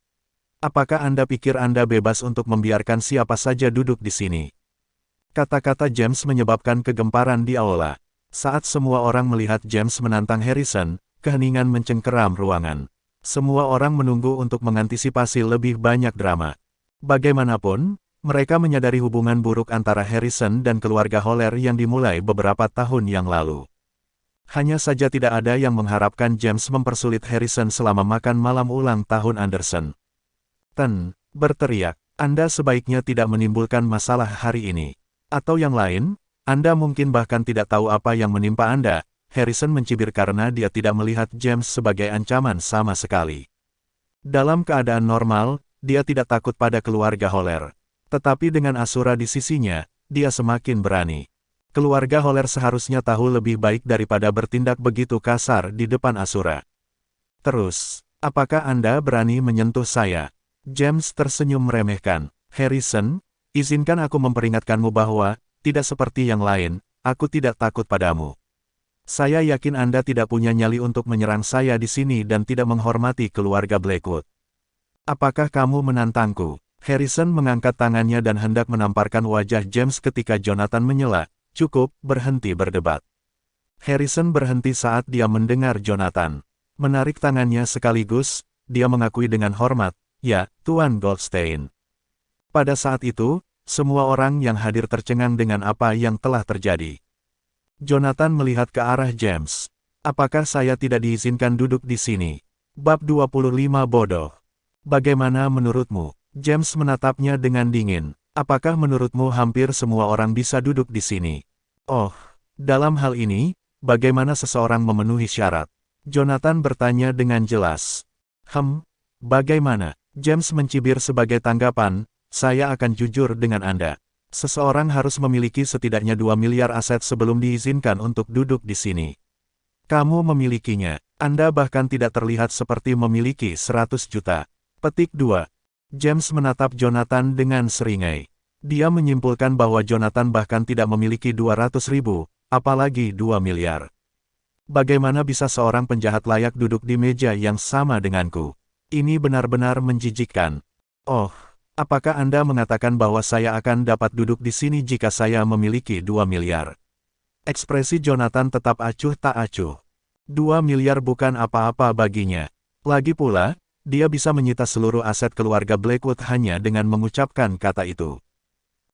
Apakah Anda pikir Anda bebas untuk membiarkan siapa saja duduk di sini? Kata-kata James menyebabkan kegemparan di aula. Saat semua orang melihat James menantang Harrison, keheningan mencengkeram ruangan. Semua orang menunggu untuk mengantisipasi lebih banyak drama. Bagaimanapun, mereka menyadari hubungan buruk antara Harrison dan keluarga Holler yang dimulai beberapa tahun yang lalu. Hanya saja tidak ada yang mengharapkan James mempersulit Harrison selama makan malam ulang tahun Anderson. Berteriak, Anda sebaiknya tidak menimbulkan masalah hari ini. Atau yang lain, Anda mungkin bahkan tidak tahu apa yang menimpa Anda. Harrison mencibir karena dia tidak melihat James sebagai ancaman sama sekali. Dalam keadaan normal, dia tidak takut pada keluarga Holler. Tetapi dengan Asura di sisinya, dia semakin berani. Keluarga Holler seharusnya tahu lebih baik daripada bertindak begitu kasar di depan Asura. Terus, apakah Anda berani menyentuh saya? James tersenyum meremehkan. Harrison, izinkan aku memperingatkanmu bahwa, tidak seperti yang lain, aku tidak takut padamu. Saya yakin Anda tidak punya nyali untuk menyerang saya di sini dan tidak menghormati keluarga Blackwood. Apakah kamu menantangku? Harrison mengangkat tangannya dan hendak menamparkan wajah James ketika Jonathan menyela, cukup, berhenti berdebat. Harrison berhenti saat dia mendengar Jonathan menarik tangannya sekaligus, dia mengakui dengan hormat, ya, Tuan Goldstein. Pada saat itu, semua orang yang hadir tercengang dengan apa yang telah terjadi. Jonathan melihat ke arah James. Apakah saya tidak diizinkan duduk di sini? Bab 25 bodoh. Bagaimana menurutmu? James menatapnya dengan dingin. Apakah menurutmu hampir semua orang bisa duduk di sini? Oh, dalam hal ini, bagaimana seseorang memenuhi syarat? Jonathan bertanya dengan jelas. Bagaimana? James mencibir sebagai tanggapan, saya akan jujur dengan Anda. Seseorang harus memiliki setidaknya 2 miliar aset sebelum diizinkan untuk duduk di sini. Kamu memilikinya. Anda bahkan tidak terlihat seperti memiliki 100 juta. Petik 2. James menatap Jonathan dengan seringai. Dia menyimpulkan bahwa Jonathan bahkan tidak memiliki 200 ribu, apalagi 2 miliar. Bagaimana bisa seorang penjahat layak duduk di meja yang sama denganku? Ini benar-benar menjijikkan. Oh, apakah Anda mengatakan bahwa saya akan dapat duduk di sini jika saya memiliki 2 miliar? Ekspresi Jonathan tetap acuh tak acuh. 2 miliar bukan apa-apa baginya. Lagi pula, dia bisa menyita seluruh aset keluarga Blackwood hanya dengan mengucapkan kata itu.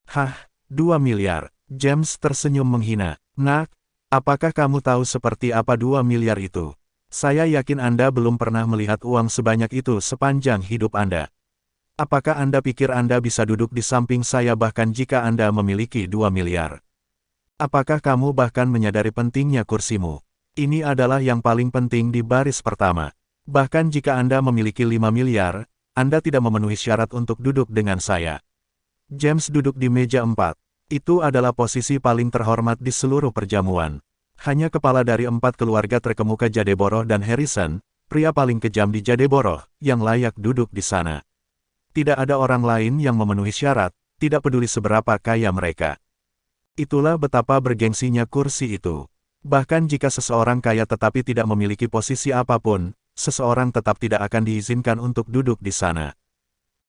2 miliar. James tersenyum menghina. Nak, apakah kamu tahu seperti apa 2 miliar itu? Saya yakin Anda belum pernah melihat uang sebanyak itu sepanjang hidup Anda. Apakah Anda pikir Anda bisa duduk di samping saya bahkan jika Anda memiliki 2 miliar? Apakah kamu bahkan menyadari pentingnya kursimu? Ini adalah yang paling penting di baris pertama. Bahkan jika Anda memiliki 5 miliar, Anda tidak memenuhi syarat untuk duduk dengan saya. James duduk di meja 4. Itu adalah posisi paling terhormat di seluruh perjamuan. Hanya kepala dari 4 keluarga terkemuka Jadeborough dan Harrison, pria paling kejam di Jadeborough, yang layak duduk di sana. Tidak ada orang lain yang memenuhi syarat, tidak peduli seberapa kaya mereka. Itulah betapa bergengsinya kursi itu. Bahkan jika seseorang kaya tetapi tidak memiliki posisi apapun, seseorang tetap tidak akan diizinkan untuk duduk di sana.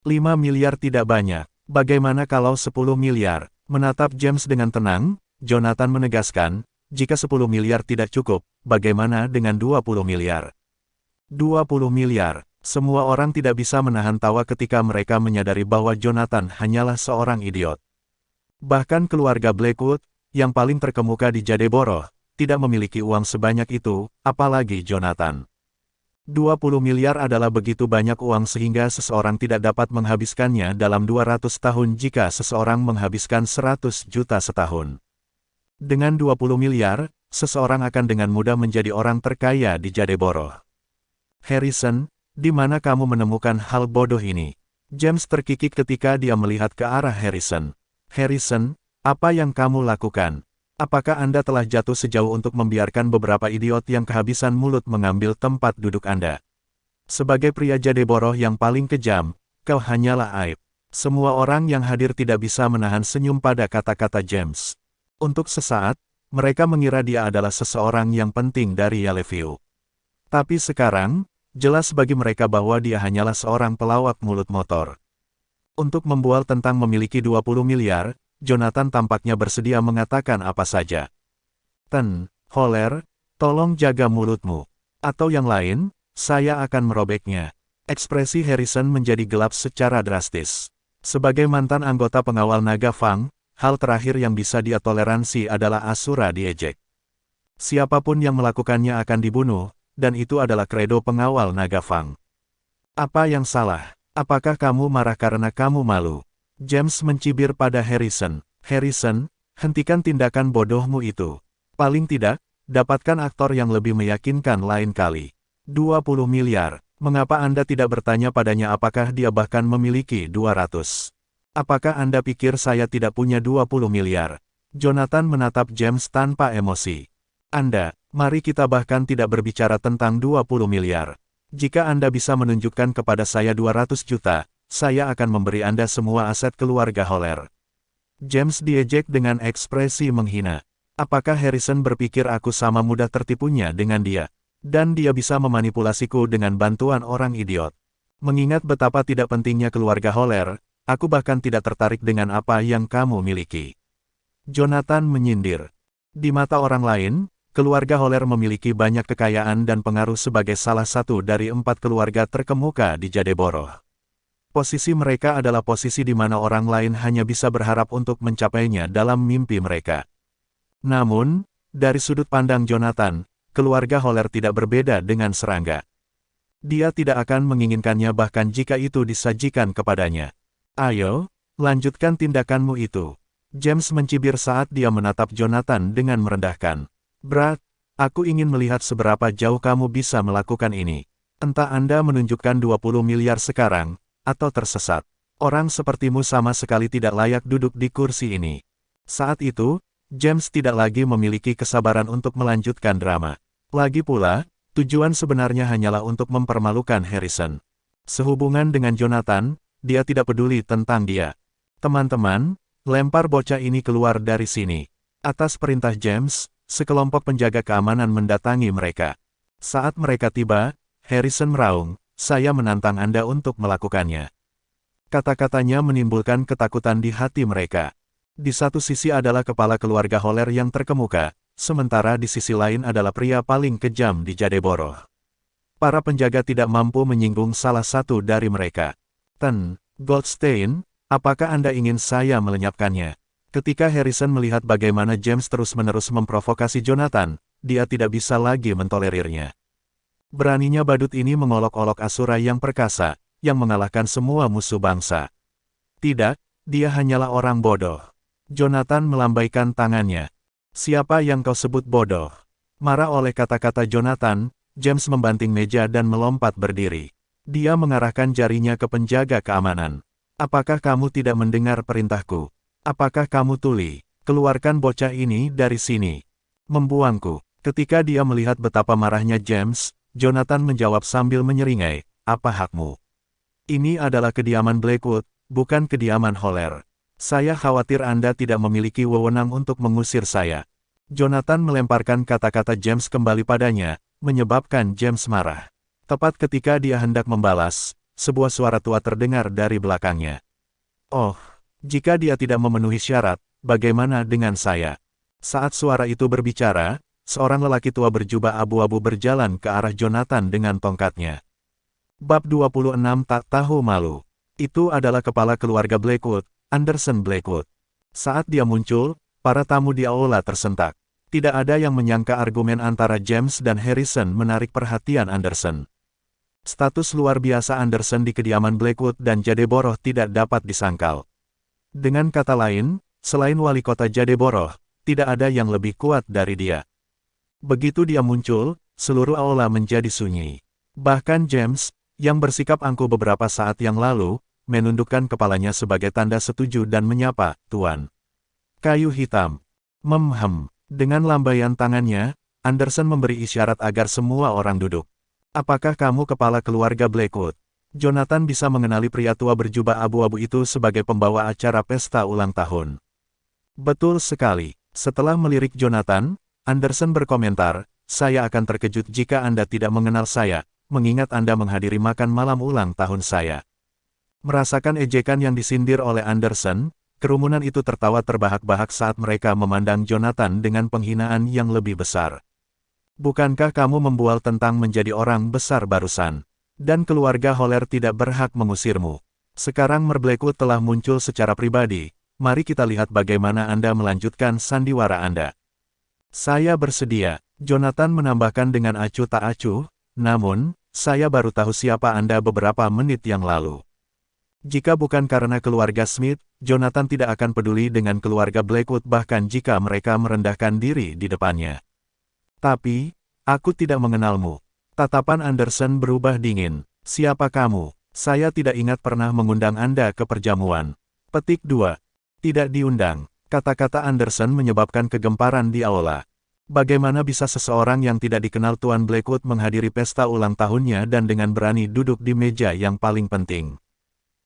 5 miliar tidak banyak. Bagaimana kalau 10 miliar? Menatap James dengan tenang, Jonathan menegaskan, jika 10 miliar tidak cukup, bagaimana dengan 20 miliar? 20 miliar. Semua orang tidak bisa menahan tawa ketika mereka menyadari bahwa Jonathan hanyalah seorang idiot. Bahkan keluarga Blackwood, yang paling terkemuka di Jadeborough, tidak memiliki uang sebanyak itu, apalagi Jonathan. 20 miliar adalah begitu banyak uang sehingga seseorang tidak dapat menghabiskannya dalam 200 tahun jika seseorang menghabiskan 100 juta setahun. Dengan 20 miliar, seseorang akan dengan mudah menjadi orang terkaya di Jadeborough. Harrison, di mana kamu menemukan hal bodoh ini? James terkikik ketika dia melihat ke arah Harrison. Harrison, apa yang kamu lakukan? Apakah Anda telah jatuh sejauh untuk membiarkan beberapa idiot yang kehabisan mulut mengambil tempat duduk Anda? Sebagai pria Jadeboroh yang paling kejam, kau hanyalah aib. Semua orang yang hadir tidak bisa menahan senyum pada kata-kata James. Untuk sesaat, mereka mengira dia adalah seseorang yang penting dari Yellowview. Tapi sekarang, jelas bagi mereka bahwa dia hanyalah seorang pelawak mulut motor. Untuk membual tentang memiliki 20 miliar, Jonathan tampaknya bersedia mengatakan apa saja. Holler, tolong jaga mulutmu. Atau yang lain, saya akan merobeknya. Ekspresi Harrison menjadi gelap secara drastis. Sebagai mantan anggota pengawal Naga Fang, hal terakhir yang bisa dia toleransi adalah Asura diejek. Siapapun yang melakukannya akan dibunuh, dan itu adalah kredo pengawal Naga Fang. Apa yang salah? Apakah kamu marah karena kamu malu? James mencibir pada Harrison. Harrison, hentikan tindakan bodohmu itu. Paling tidak, dapatkan aktor yang lebih meyakinkan lain kali. 20 miliar. Mengapa Anda tidak bertanya padanya apakah dia bahkan memiliki 200? Apakah Anda pikir saya tidak punya 20 miliar? Jonathan menatap James tanpa emosi. Mari kita bahkan tidak berbicara tentang 20 miliar. Jika Anda bisa menunjukkan kepada saya 200 juta, saya akan memberi Anda semua aset keluarga Holler. James diejek dengan ekspresi menghina. Apakah Harrison berpikir aku sama mudah tertipunya dengan dia? Dan dia bisa memanipulasiku dengan bantuan orang idiot. Mengingat betapa tidak pentingnya keluarga Holler, aku bahkan tidak tertarik dengan apa yang kamu miliki. Jonathan menyindir. Di mata orang lain, keluarga Holler memiliki banyak kekayaan dan pengaruh sebagai salah satu dari 4 keluarga terkemuka di Jadeboroh. Posisi mereka adalah posisi di mana orang lain hanya bisa berharap untuk mencapainya dalam mimpi mereka. Namun, dari sudut pandang Jonathan, keluarga Holler tidak berbeda dengan serangga. Dia tidak akan menginginkannya bahkan jika itu disajikan kepadanya. Ayo, lanjutkan tindakanmu itu. James mencibir saat dia menatap Jonathan dengan merendahkan. Brad, aku ingin melihat seberapa jauh kamu bisa melakukan ini. Entah Anda menunjukkan 20 miliar sekarang, atau tersesat. Orang sepertimu sama sekali tidak layak duduk di kursi ini. Saat itu, James tidak lagi memiliki kesabaran untuk melanjutkan drama. Lagi pula, tujuan sebenarnya hanyalah untuk mempermalukan Harrison. Sehubungan dengan Jonathan, dia tidak peduli tentang dia. Teman-teman, lempar bocah ini keluar dari sini. Atas perintah James, sekelompok penjaga keamanan mendatangi mereka. Saat mereka tiba, Harrison meraung, saya menantang Anda untuk melakukannya. Kata-katanya menimbulkan ketakutan di hati mereka. Di satu sisi adalah kepala keluarga Holler yang terkemuka, sementara di sisi lain adalah pria paling kejam di Jadeboroh. Para penjaga tidak mampu menyinggung salah satu dari mereka. Goldstein, apakah Anda ingin saya melenyapkannya? Ketika Harrison melihat bagaimana James terus-menerus memprovokasi Jonathan, dia tidak bisa lagi mentolerirnya. Beraninya badut ini mengolok-olok Asura yang perkasa, yang mengalahkan semua musuh bangsa. Tidak, dia hanyalah orang bodoh. Jonathan melambaikan tangannya. Siapa yang kau sebut bodoh? Marah oleh kata-kata Jonathan, James membanting meja dan melompat berdiri. Dia mengarahkan jarinya ke penjaga keamanan. Apakah kamu tidak mendengar perintahku? Apakah kamu tuli? Keluarkan bocah ini dari sini. Membuangku. Ketika dia melihat betapa marahnya James, Jonathan menjawab sambil menyeringai, apa hakmu? Ini adalah kediaman Blackwood, bukan kediaman Holler. Saya khawatir Anda tidak memiliki wewenang untuk mengusir saya. Jonathan melemparkan kata-kata James kembali padanya, menyebabkan James marah. Tepat ketika dia hendak membalas, sebuah suara tua terdengar dari belakangnya. Oh, jika dia tidak memenuhi syarat, bagaimana dengan saya? Saat suara itu berbicara, seorang lelaki tua berjubah abu-abu berjalan ke arah Jonathan dengan tongkatnya. Bab 26 Tak Tahu Malu. Itu adalah kepala keluarga Blackwood, Anderson Blackwood. Saat dia muncul, para tamu di aula tersentak. Tidak ada yang menyangka argumen antara James dan Harrison menarik perhatian Anderson. Status luar biasa Anderson di kediaman Blackwood dan Jadeboroh tidak dapat disangkal. Dengan kata lain, selain wali kota Jadeboroh, tidak ada yang lebih kuat dari dia. Begitu dia muncul, seluruh aula menjadi sunyi. Bahkan James, yang bersikap angkuh beberapa saat yang lalu, menundukkan kepalanya sebagai tanda setuju dan menyapa, Tuan. Kayu hitam. Dengan lambaian tangannya, Anderson memberi isyarat agar semua orang duduk. Apakah kamu kepala keluarga Blackwood? Jonathan bisa mengenali pria tua berjubah abu-abu itu sebagai pembawa acara pesta ulang tahun. Betul sekali. Setelah melirik Jonathan, Anderson berkomentar, saya akan terkejut jika Anda tidak mengenal saya, mengingat Anda menghadiri makan malam ulang tahun saya. Merasakan ejekan yang disindir oleh Anderson, kerumunan itu tertawa terbahak-bahak saat mereka memandang Jonathan dengan penghinaan yang lebih besar. Bukankah kamu membual tentang menjadi orang besar barusan? Dan keluarga Holler tidak berhak mengusirmu. Sekarang Blackwood telah muncul secara pribadi, mari kita lihat bagaimana Anda melanjutkan sandiwara Anda. Saya bersedia, Jonathan menambahkan dengan acuh tak acuh, namun, saya baru tahu siapa Anda beberapa menit yang lalu. Jika bukan karena keluarga Smith, Jonathan tidak akan peduli dengan keluarga Blackwood bahkan jika mereka merendahkan diri di depannya. Tapi, aku tidak mengenalmu. Tatapan Anderson berubah dingin. Siapa kamu? Saya tidak ingat pernah mengundang Anda ke perjamuan. Petik 2. Tidak diundang. Kata-kata Anderson menyebabkan kegemparan di aula. Bagaimana bisa seseorang yang tidak dikenal Tuan Blackwood menghadiri pesta ulang tahunnya dan dengan berani duduk di meja yang paling penting?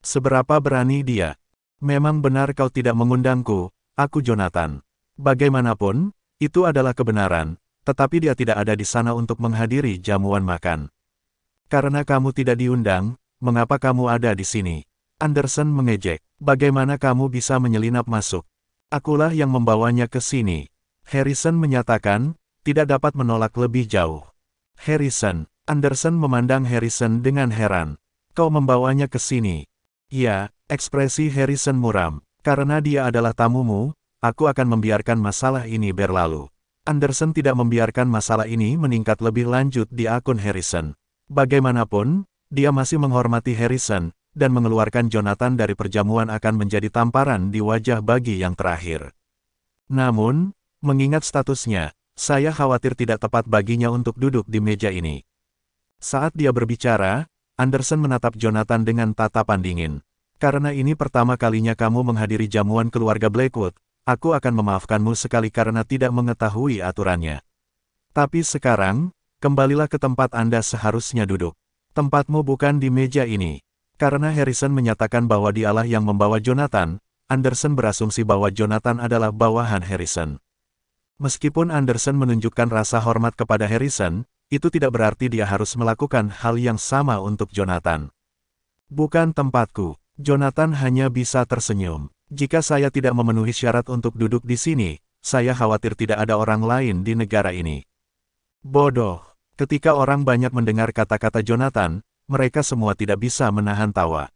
Seberapa berani dia? Memang benar kau tidak mengundangku, aku Jonathan. Bagaimanapun, itu adalah kebenaran. Tetapi dia tidak ada di sana untuk menghadiri jamuan makan. Karena kamu tidak diundang, mengapa kamu ada di sini? Anderson mengejek. Bagaimana kamu bisa menyelinap masuk? Akulah yang membawanya ke sini. Harrison menyatakan, tidak dapat menolak lebih jauh. Harrison. Anderson memandang Harrison dengan heran. Kau membawanya ke sini? Ya, ekspresi Harrison muram. Karena dia adalah tamumu, aku akan membiarkan masalah ini berlalu. Anderson tidak membiarkan masalah ini meningkat lebih lanjut di akun Harrison. Bagaimanapun, dia masih menghormati Harrison, dan mengeluarkan Jonathan dari perjamuan akan menjadi tamparan di wajah bagi yang terakhir. Namun, mengingat statusnya, saya khawatir tidak tepat baginya untuk duduk di meja ini. Saat dia berbicara, Anderson menatap Jonathan dengan tatapan dingin. Karena ini pertama kalinya kamu menghadiri jamuan keluarga Blackwood, aku akan memaafkanmu sekali karena tidak mengetahui aturannya. Tapi sekarang, kembalilah ke tempat Anda seharusnya duduk. Tempatmu bukan di meja ini. Karena Harrison menyatakan bahwa dialah yang membawa Jonathan, Anderson berasumsi bahwa Jonathan adalah bawahan Harrison. Meskipun Anderson menunjukkan rasa hormat kepada Harrison, itu tidak berarti dia harus melakukan hal yang sama untuk Jonathan. Bukan tempatku. Jonathan hanya bisa tersenyum. Jika saya tidak memenuhi syarat untuk duduk di sini, saya khawatir tidak ada orang lain di negara ini. Bodoh. Ketika orang banyak mendengar kata-kata Jonathan, mereka semua tidak bisa menahan tawa.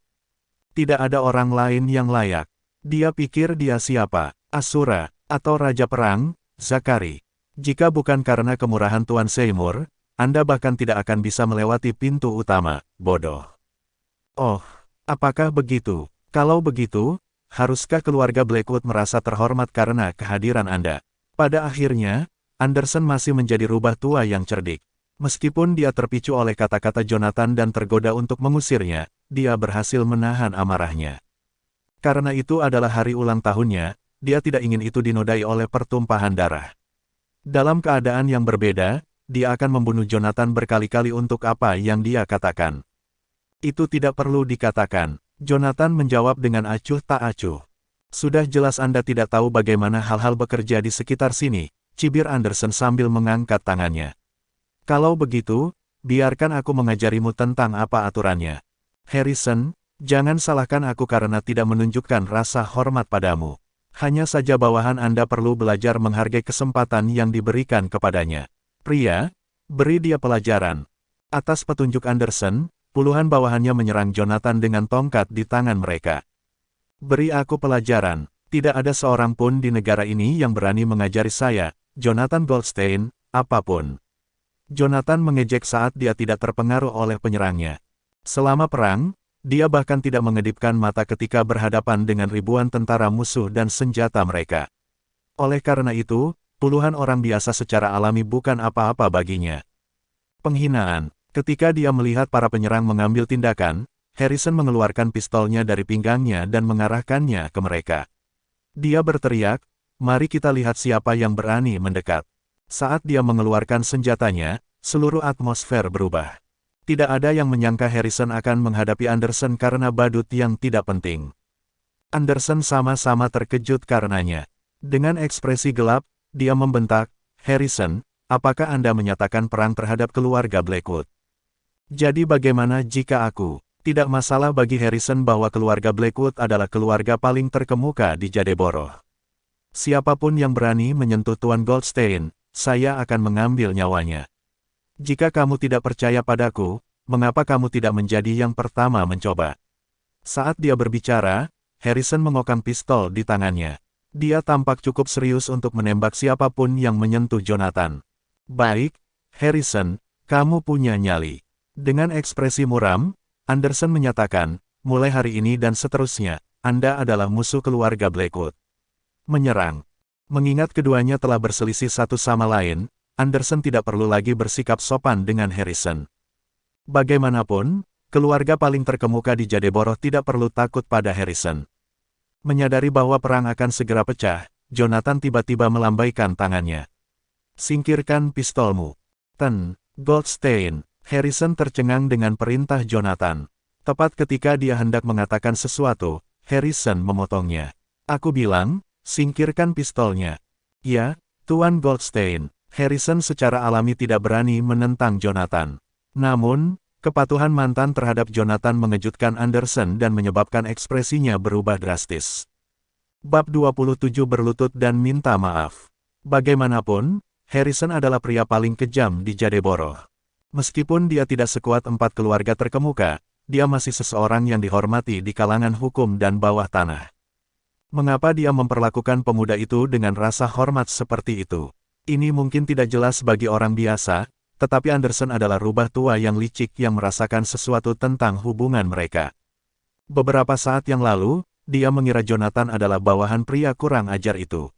Tidak ada orang lain yang layak. Dia pikir dia siapa? Asura, atau Raja Perang, Zakari. Jika bukan karena kemurahan Tuan Seymour, Anda bahkan tidak akan bisa melewati pintu utama. Bodoh. Oh, apakah begitu? Kalau begitu, haruskah keluarga Blackwood merasa terhormat karena kehadiran Anda? Pada akhirnya, Anderson masih menjadi rubah tua yang cerdik. Meskipun dia terpicu oleh kata-kata Jonathan dan tergoda untuk mengusirnya, dia berhasil menahan amarahnya. Karena itu adalah hari ulang tahunnya, dia tidak ingin itu dinodai oleh pertumpahan darah. Dalam keadaan yang berbeda, dia akan membunuh Jonathan berkali-kali untuk apa yang dia katakan. Itu tidak perlu dikatakan. Jonathan menjawab dengan acuh tak acuh. Sudah jelas Anda tidak tahu bagaimana hal-hal bekerja di sekitar sini, cibir Anderson sambil mengangkat tangannya. Kalau begitu, biarkan aku mengajarimu tentang apa aturannya. Harrison, jangan salahkan aku karena tidak menunjukkan rasa hormat padamu. Hanya saja bawahan Anda perlu belajar menghargai kesempatan yang diberikan kepadanya. Pria, beri dia pelajaran. Atas petunjuk Anderson, puluhan bawahannya menyerang Jonathan dengan tongkat di tangan mereka. Beri aku pelajaran. Tidak ada seorang pun di negara ini yang berani mengajari saya, Jonathan Goldstein, apapun. Jonathan mengejek saat dia tidak terpengaruh oleh penyerangnya. Selama perang, dia bahkan tidak mengedipkan mata ketika berhadapan dengan ribuan tentara musuh dan senjata mereka. Oleh karena itu, puluhan orang biasa secara alami bukan apa-apa baginya. Penghinaan. Ketika dia melihat para penyerang mengambil tindakan, Harrison mengeluarkan pistolnya dari pinggangnya dan mengarahkannya ke mereka. Dia berteriak, "Mari kita lihat siapa yang berani mendekat." Saat dia mengeluarkan senjatanya, seluruh atmosfer berubah. Tidak ada yang menyangka Harrison akan menghadapi Anderson karena badut yang tidak penting. Anderson sama-sama terkejut karenanya. Dengan ekspresi gelap, dia membentak, "Harrison, apakah Anda menyatakan perang terhadap keluarga Blackwood? Jadi bagaimana jika aku..." Tidak masalah bagi Harrison bahwa keluarga Blackwood adalah keluarga paling terkemuka di Jadeborough. Siapapun yang berani menyentuh Tuan Goldstein, saya akan mengambil nyawanya. Jika kamu tidak percaya padaku, mengapa kamu tidak menjadi yang pertama mencoba? Saat dia berbicara, Harrison mengokang pistol di tangannya. Dia tampak cukup serius untuk menembak siapapun yang menyentuh Jonathan. "Baik, Harrison, kamu punya nyali." Dengan ekspresi muram, Anderson menyatakan, "Mulai hari ini dan seterusnya, Anda adalah musuh keluarga Blackwood." Menyerang. Mengingat keduanya telah berselisih satu sama lain, Anderson tidak perlu lagi bersikap sopan dengan Harrison. Bagaimanapun, keluarga paling terkemuka di Jadeborough tidak perlu takut pada Harrison. Menyadari bahwa perang akan segera pecah, Jonathan tiba-tiba melambaikan tangannya. "Singkirkan pistolmu." "Ten, Goldstein." Harrison tercengang dengan perintah Jonathan. Tepat ketika dia hendak mengatakan sesuatu, Harrison memotongnya. "Aku bilang, singkirkan pistolnya." "Ya, Tuan Goldstein." Harrison secara alami tidak berani menentang Jonathan. Namun, kepatuhan mantan terhadap Jonathan mengejutkan Anderson dan menyebabkan ekspresinya berubah drastis. Bab 27 Berlutut dan minta maaf. Bagaimanapun, Harrison adalah pria paling kejam di Jadeborough. Meskipun dia tidak sekuat 4 keluarga terkemuka, dia masih seseorang yang dihormati di kalangan hukum dan bawah tanah. Mengapa dia memperlakukan pemuda itu dengan rasa hormat seperti itu? Ini mungkin tidak jelas bagi orang biasa, tetapi Anderson adalah rubah tua yang licik yang merasakan sesuatu tentang hubungan mereka. Beberapa saat yang lalu, dia mengira Jonathan adalah bawahan pria kurang ajar itu.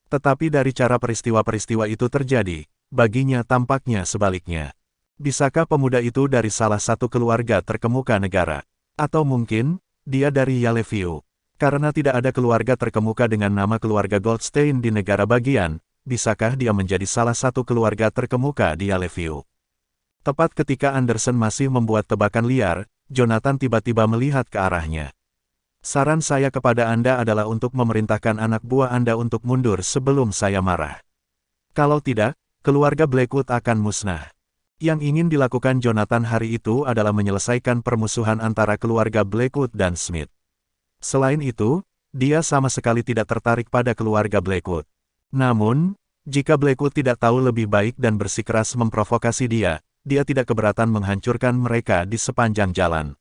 Tetapi dari cara peristiwa-peristiwa itu terjadi, baginya tampaknya sebaliknya. Bisakah pemuda itu dari salah satu keluarga terkemuka negara? Atau mungkin, dia dari Yellowview? Karena tidak ada keluarga terkemuka dengan nama keluarga Goldstein di negara bagian, bisakah dia menjadi salah satu keluarga terkemuka di Yellowview? Tepat ketika Anderson masih membuat tebakan liar, Jonathan tiba-tiba melihat ke arahnya. "Saran saya kepada Anda adalah untuk memerintahkan anak buah Anda untuk mundur sebelum saya marah. Kalau tidak, keluarga Blackwood akan musnah." Yang ingin dilakukan Jonathan hari itu adalah menyelesaikan permusuhan antara keluarga Blackwood dan Smith. Selain itu, dia sama sekali tidak tertarik pada keluarga Blackwood. Namun, jika Blackwood tidak tahu lebih baik dan bersikeras memprovokasi dia tidak keberatan menghancurkan mereka di sepanjang jalan.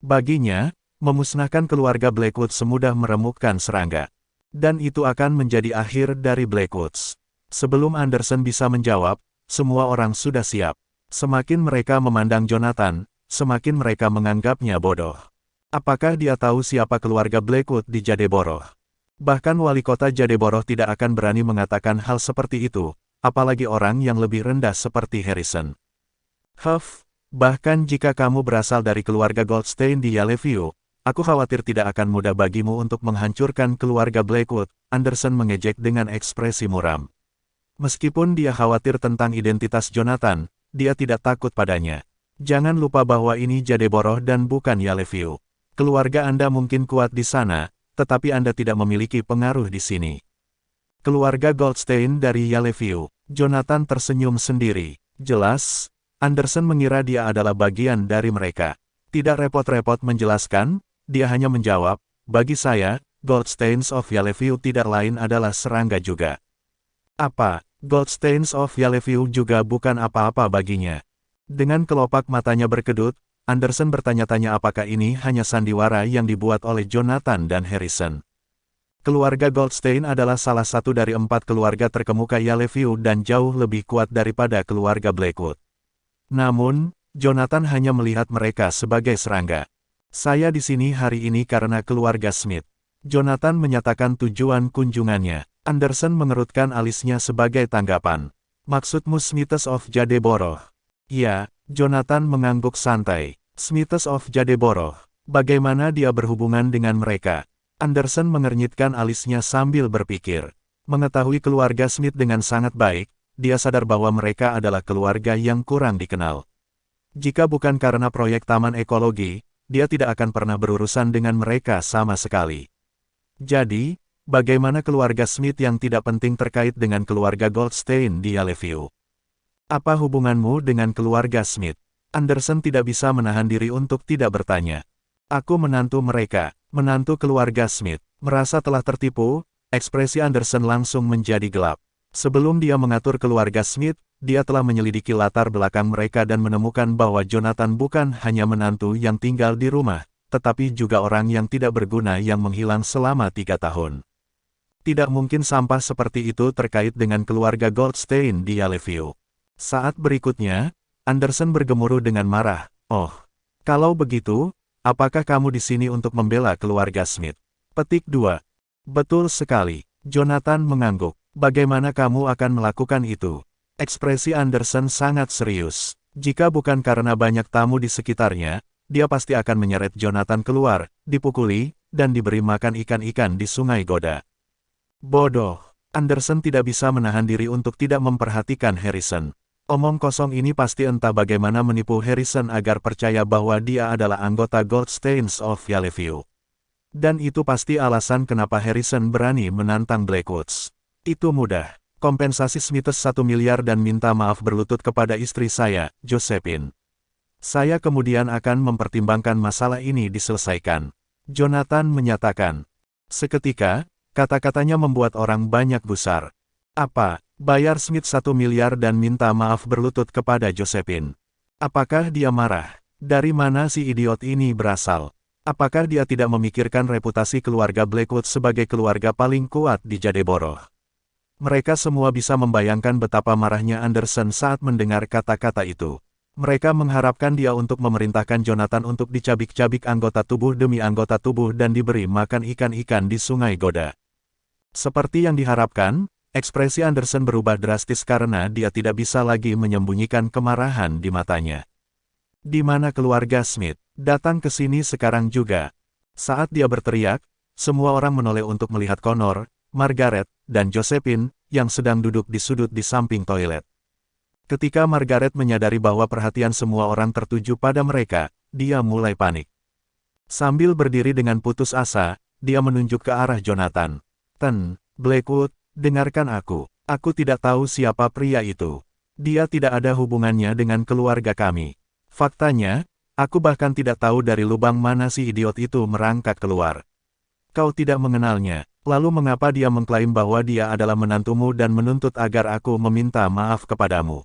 Baginya, memusnahkan keluarga Blackwood semudah meremukkan serangga. Dan itu akan menjadi akhir dari Blackwoods. Sebelum Anderson bisa menjawab, semua orang sudah siap. Semakin mereka memandang Jonathan, semakin mereka menganggapnya bodoh. Apakah dia tahu siapa keluarga Blackwood di Jadeborough? Bahkan wali kota Jadeborough tidak akan berani mengatakan hal seperti itu, apalagi orang yang lebih rendah seperti Harrison. Bahkan jika kamu berasal dari keluarga Goldstein di Yellowview, aku khawatir tidak akan mudah bagimu untuk menghancurkan keluarga Blackwood, Anderson mengejek dengan ekspresi muram. Meskipun dia khawatir tentang identitas Jonathan, dia tidak takut padanya. Jangan lupa bahwa ini Jadeborough dan bukan Yellowview. Keluarga Anda mungkin kuat di sana, tetapi Anda tidak memiliki pengaruh di sini. Keluarga Goldstein dari Yellowview. Jonathan tersenyum sendiri. Jelas, Anderson mengira dia adalah bagian dari mereka. Tidak repot-repot menjelaskan, dia hanya menjawab, "Bagi saya, Goldsteins of Yellowview tidak lain adalah serangga juga." Apa? Goldsteins of Yellowview juga bukan apa-apa baginya. Dengan kelopak matanya berkedut, Anderson bertanya-tanya apakah ini hanya sandiwara yang dibuat oleh Jonathan dan Harrison. Keluarga Goldstein adalah salah satu dari 4 keluarga terkemuka Yellowview dan jauh lebih kuat daripada keluarga Blackwood. Namun, Jonathan hanya melihat mereka sebagai serangga. "Saya di sini hari ini karena keluarga Smith." Jonathan menyatakan tujuan kunjungannya. Anderson mengerutkan alisnya sebagai tanggapan. "Maksudmu Smiths of Jadeborough?" "Ya," Jonathan mengangguk santai. "Smiths of Jadeborough. Bagaimana dia berhubungan dengan mereka?" Anderson mengernyitkan alisnya sambil berpikir. Mengetahui keluarga Smith dengan sangat baik, dia sadar bahwa mereka adalah keluarga yang kurang dikenal. Jika bukan karena proyek taman ekologi, dia tidak akan pernah berurusan dengan mereka sama sekali. Jadi, bagaimana keluarga Smith yang tidak penting terkait dengan keluarga Goldstein di Yellowview? Apa hubunganmu dengan keluarga Smith? Anderson tidak bisa menahan diri untuk tidak bertanya. Aku menantu mereka, menantu keluarga Smith. Merasa telah tertipu, ekspresi Anderson langsung menjadi gelap. Sebelum dia mengatur keluarga Smith, dia telah menyelidiki latar belakang mereka dan menemukan bahwa Jonathan bukan hanya menantu yang tinggal di rumah, tetapi juga orang yang tidak berguna yang menghilang selama 3 tahun. Tidak mungkin sampah seperti itu terkait dengan keluarga Goldstein di Yellowview. Saat berikutnya, Anderson bergemuruh dengan marah. Oh, kalau begitu, apakah kamu di sini untuk membela keluarga Smith? Petik 2. Betul sekali. Jonathan mengangguk. Bagaimana kamu akan melakukan itu? Ekspresi Anderson sangat serius. Jika bukan karena banyak tamu di sekitarnya, dia pasti akan menyeret Jonathan keluar, dipukuli, dan diberi makan ikan-ikan di Sungai Goda. Bodoh. Anderson tidak bisa menahan diri untuk tidak memperhatikan Harrison. Omong kosong ini pasti entah bagaimana menipu Harrison agar percaya bahwa dia adalah anggota Goldsteins of Yellowview. Dan itu pasti alasan kenapa Harrison berani menantang Blackwoods. Itu mudah. Kompensasi Smiths 1 miliar dan minta maaf berlutut kepada istri saya, Josephine. Saya kemudian akan mempertimbangkan masalah ini diselesaikan. Jonathan menyatakan. Seketika, kata-katanya membuat orang banyak gusar. Apa, bayar Smith 1 miliar dan minta maaf berlutut kepada Josephine? Apakah dia marah? Dari mana si idiot ini berasal? Apakah dia tidak memikirkan reputasi keluarga Blackwood sebagai keluarga paling kuat di Jadeborough? Mereka semua bisa membayangkan betapa marahnya Anderson saat mendengar kata-kata itu. Mereka mengharapkan dia untuk memerintahkan Jonathan untuk dicabik-cabik anggota tubuh demi anggota tubuh dan diberi makan ikan-ikan di Sungai Goda. Seperti yang diharapkan, ekspresi Anderson berubah drastis karena dia tidak bisa lagi menyembunyikan kemarahan di matanya. Di mana keluarga Smith? Datang ke sini sekarang juga. Saat dia berteriak, semua orang menoleh untuk melihat Connor, Margaret, dan Josephine, yang sedang duduk di sudut di samping toilet. Ketika Margaret menyadari bahwa perhatian semua orang tertuju pada mereka, dia mulai panik. Sambil berdiri dengan putus asa, dia menunjuk ke arah Jonathan. Blackwood, dengarkan aku. Aku tidak tahu siapa pria itu. Dia tidak ada hubungannya dengan keluarga kami. Faktanya, aku bahkan tidak tahu dari lubang mana si idiot itu merangkak keluar. Kau tidak mengenalnya. Lalu mengapa dia mengklaim bahwa dia adalah menantumu dan menuntut agar aku meminta maaf kepadamu?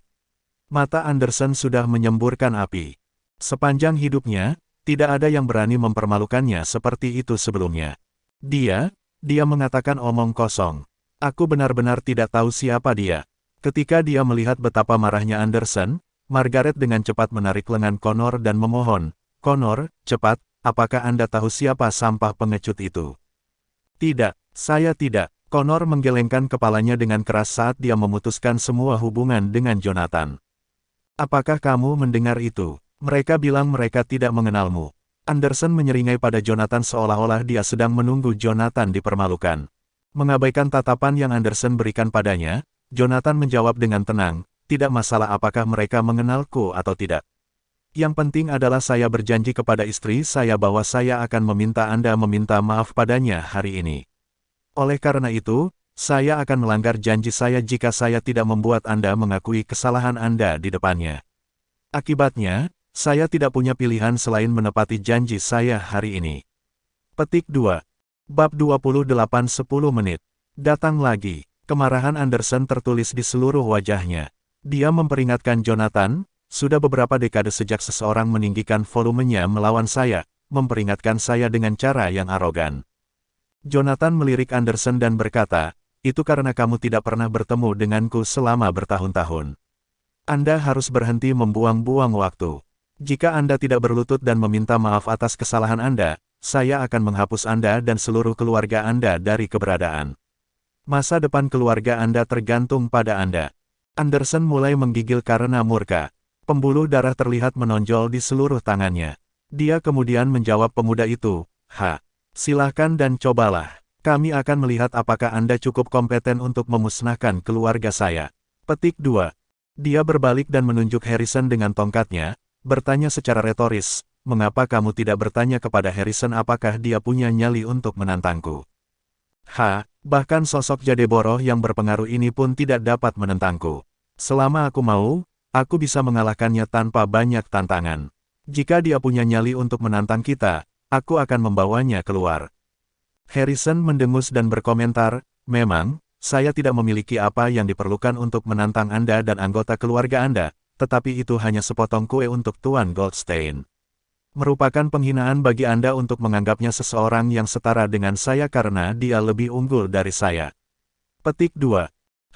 Mata Anderson sudah menyemburkan api. Sepanjang hidupnya, tidak ada yang berani mempermalukannya seperti itu sebelumnya. Dia mengatakan omong kosong. Aku benar-benar tidak tahu siapa dia. Ketika dia melihat betapa marahnya Anderson, Margaret dengan cepat menarik lengan Connor dan memohon, Connor, cepat, apakah Anda tahu siapa sampah pengecut itu? Tidak. Saya tidak. Connor menggelengkan kepalanya dengan keras saat dia memutuskan semua hubungan dengan Jonathan. Apakah kamu mendengar itu? Mereka bilang mereka tidak mengenalmu. Anderson menyeringai pada Jonathan seolah-olah dia sedang menunggu Jonathan dipermalukan. Mengabaikan tatapan yang Anderson berikan padanya, Jonathan menjawab dengan tenang, tidak masalah apakah mereka mengenalku atau tidak. Yang penting adalah saya berjanji kepada istri saya bahwa saya akan meminta Anda meminta maaf padanya hari ini. Oleh karena itu, saya akan melanggar janji saya jika saya tidak membuat Anda mengakui kesalahan Anda di depannya. Akibatnya, saya tidak punya pilihan selain menepati janji saya hari ini. Petik 2. Bab 28:10 menit. Datang lagi. Kemarahan Anderson tertulis di seluruh wajahnya. Dia memperingatkan Jonathan, sudah beberapa dekade sejak seseorang meninggikan volumenya melawan saya, memperingatkan saya dengan cara yang arogan. Jonathan melirik Anderson dan berkata, itu karena kamu tidak pernah bertemu denganku selama bertahun-tahun. Anda harus berhenti membuang-buang waktu. Jika Anda tidak berlutut dan meminta maaf atas kesalahan Anda, saya akan menghapus Anda dan seluruh keluarga Anda dari keberadaan. Masa depan keluarga Anda tergantung pada Anda. Anderson mulai menggigil karena murka. Pembuluh darah terlihat menonjol di seluruh tangannya. Dia kemudian menjawab pemuda itu, silahkan dan cobalah. Kami akan melihat apakah Anda cukup kompeten untuk memusnahkan keluarga saya. Petik 2. Dia berbalik dan menunjuk Harrison dengan tongkatnya, bertanya secara retoris, mengapa kamu tidak bertanya kepada Harrison apakah dia punya nyali untuk menantangku? Bahkan sosok Jadeboroh yang berpengaruh ini pun tidak dapat menentangku. Selama aku mau, aku bisa mengalahkannya tanpa banyak tantangan. Jika dia punya nyali untuk menantang kita, aku akan membawanya keluar. Harrison mendengus dan berkomentar, memang, saya tidak memiliki apa yang diperlukan untuk menantang Anda dan anggota keluarga Anda, tetapi itu hanya sepotong kue untuk Tuan Goldstein. Merupakan penghinaan bagi Anda untuk menganggapnya seseorang yang setara dengan saya karena dia lebih unggul dari saya. Petik 2.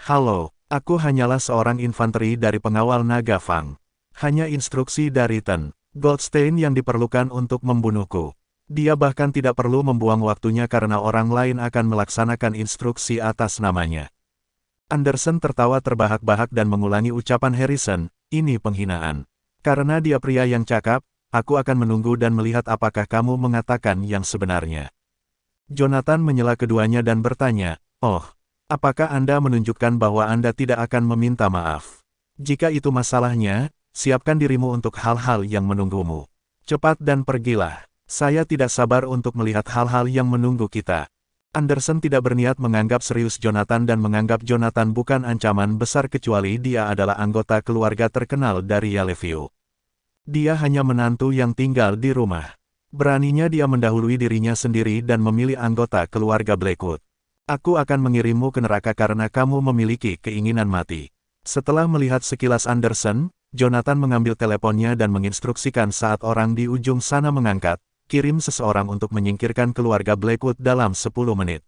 Halo, aku hanyalah seorang infanteri dari pengawal Naga Fang. Hanya instruksi dari Ten Goldstein yang diperlukan untuk membunuhku. Dia bahkan tidak perlu membuang waktunya karena orang lain akan melaksanakan instruksi atas namanya. Anderson tertawa terbahak-bahak dan mengulangi ucapan Harrison, ini penghinaan. Karena dia pria yang cakap, aku akan menunggu dan melihat apakah kamu mengatakan yang sebenarnya. Jonathan menyela keduanya dan bertanya, oh, apakah Anda menunjukkan bahwa Anda tidak akan meminta maaf? Jika itu masalahnya, siapkan dirimu untuk hal-hal yang menunggumu. Cepat dan pergilah. Saya tidak sabar untuk melihat hal-hal yang menunggu kita. Anderson tidak berniat menganggap serius Jonathan dan menganggap Jonathan bukan ancaman besar kecuali dia adalah anggota keluarga terkenal dari Yellowview. Dia hanya menantu yang tinggal di rumah. Beraninya dia mendahului dirinya sendiri dan memilih anggota keluarga Blackwood. Aku akan mengirimmu ke neraka karena kamu memiliki keinginan mati. Setelah melihat sekilas Anderson, Jonathan mengambil teleponnya dan menginstruksikan saat orang di ujung sana mengangkat, kirim seseorang untuk menyingkirkan keluarga Blackwood dalam 10 menit.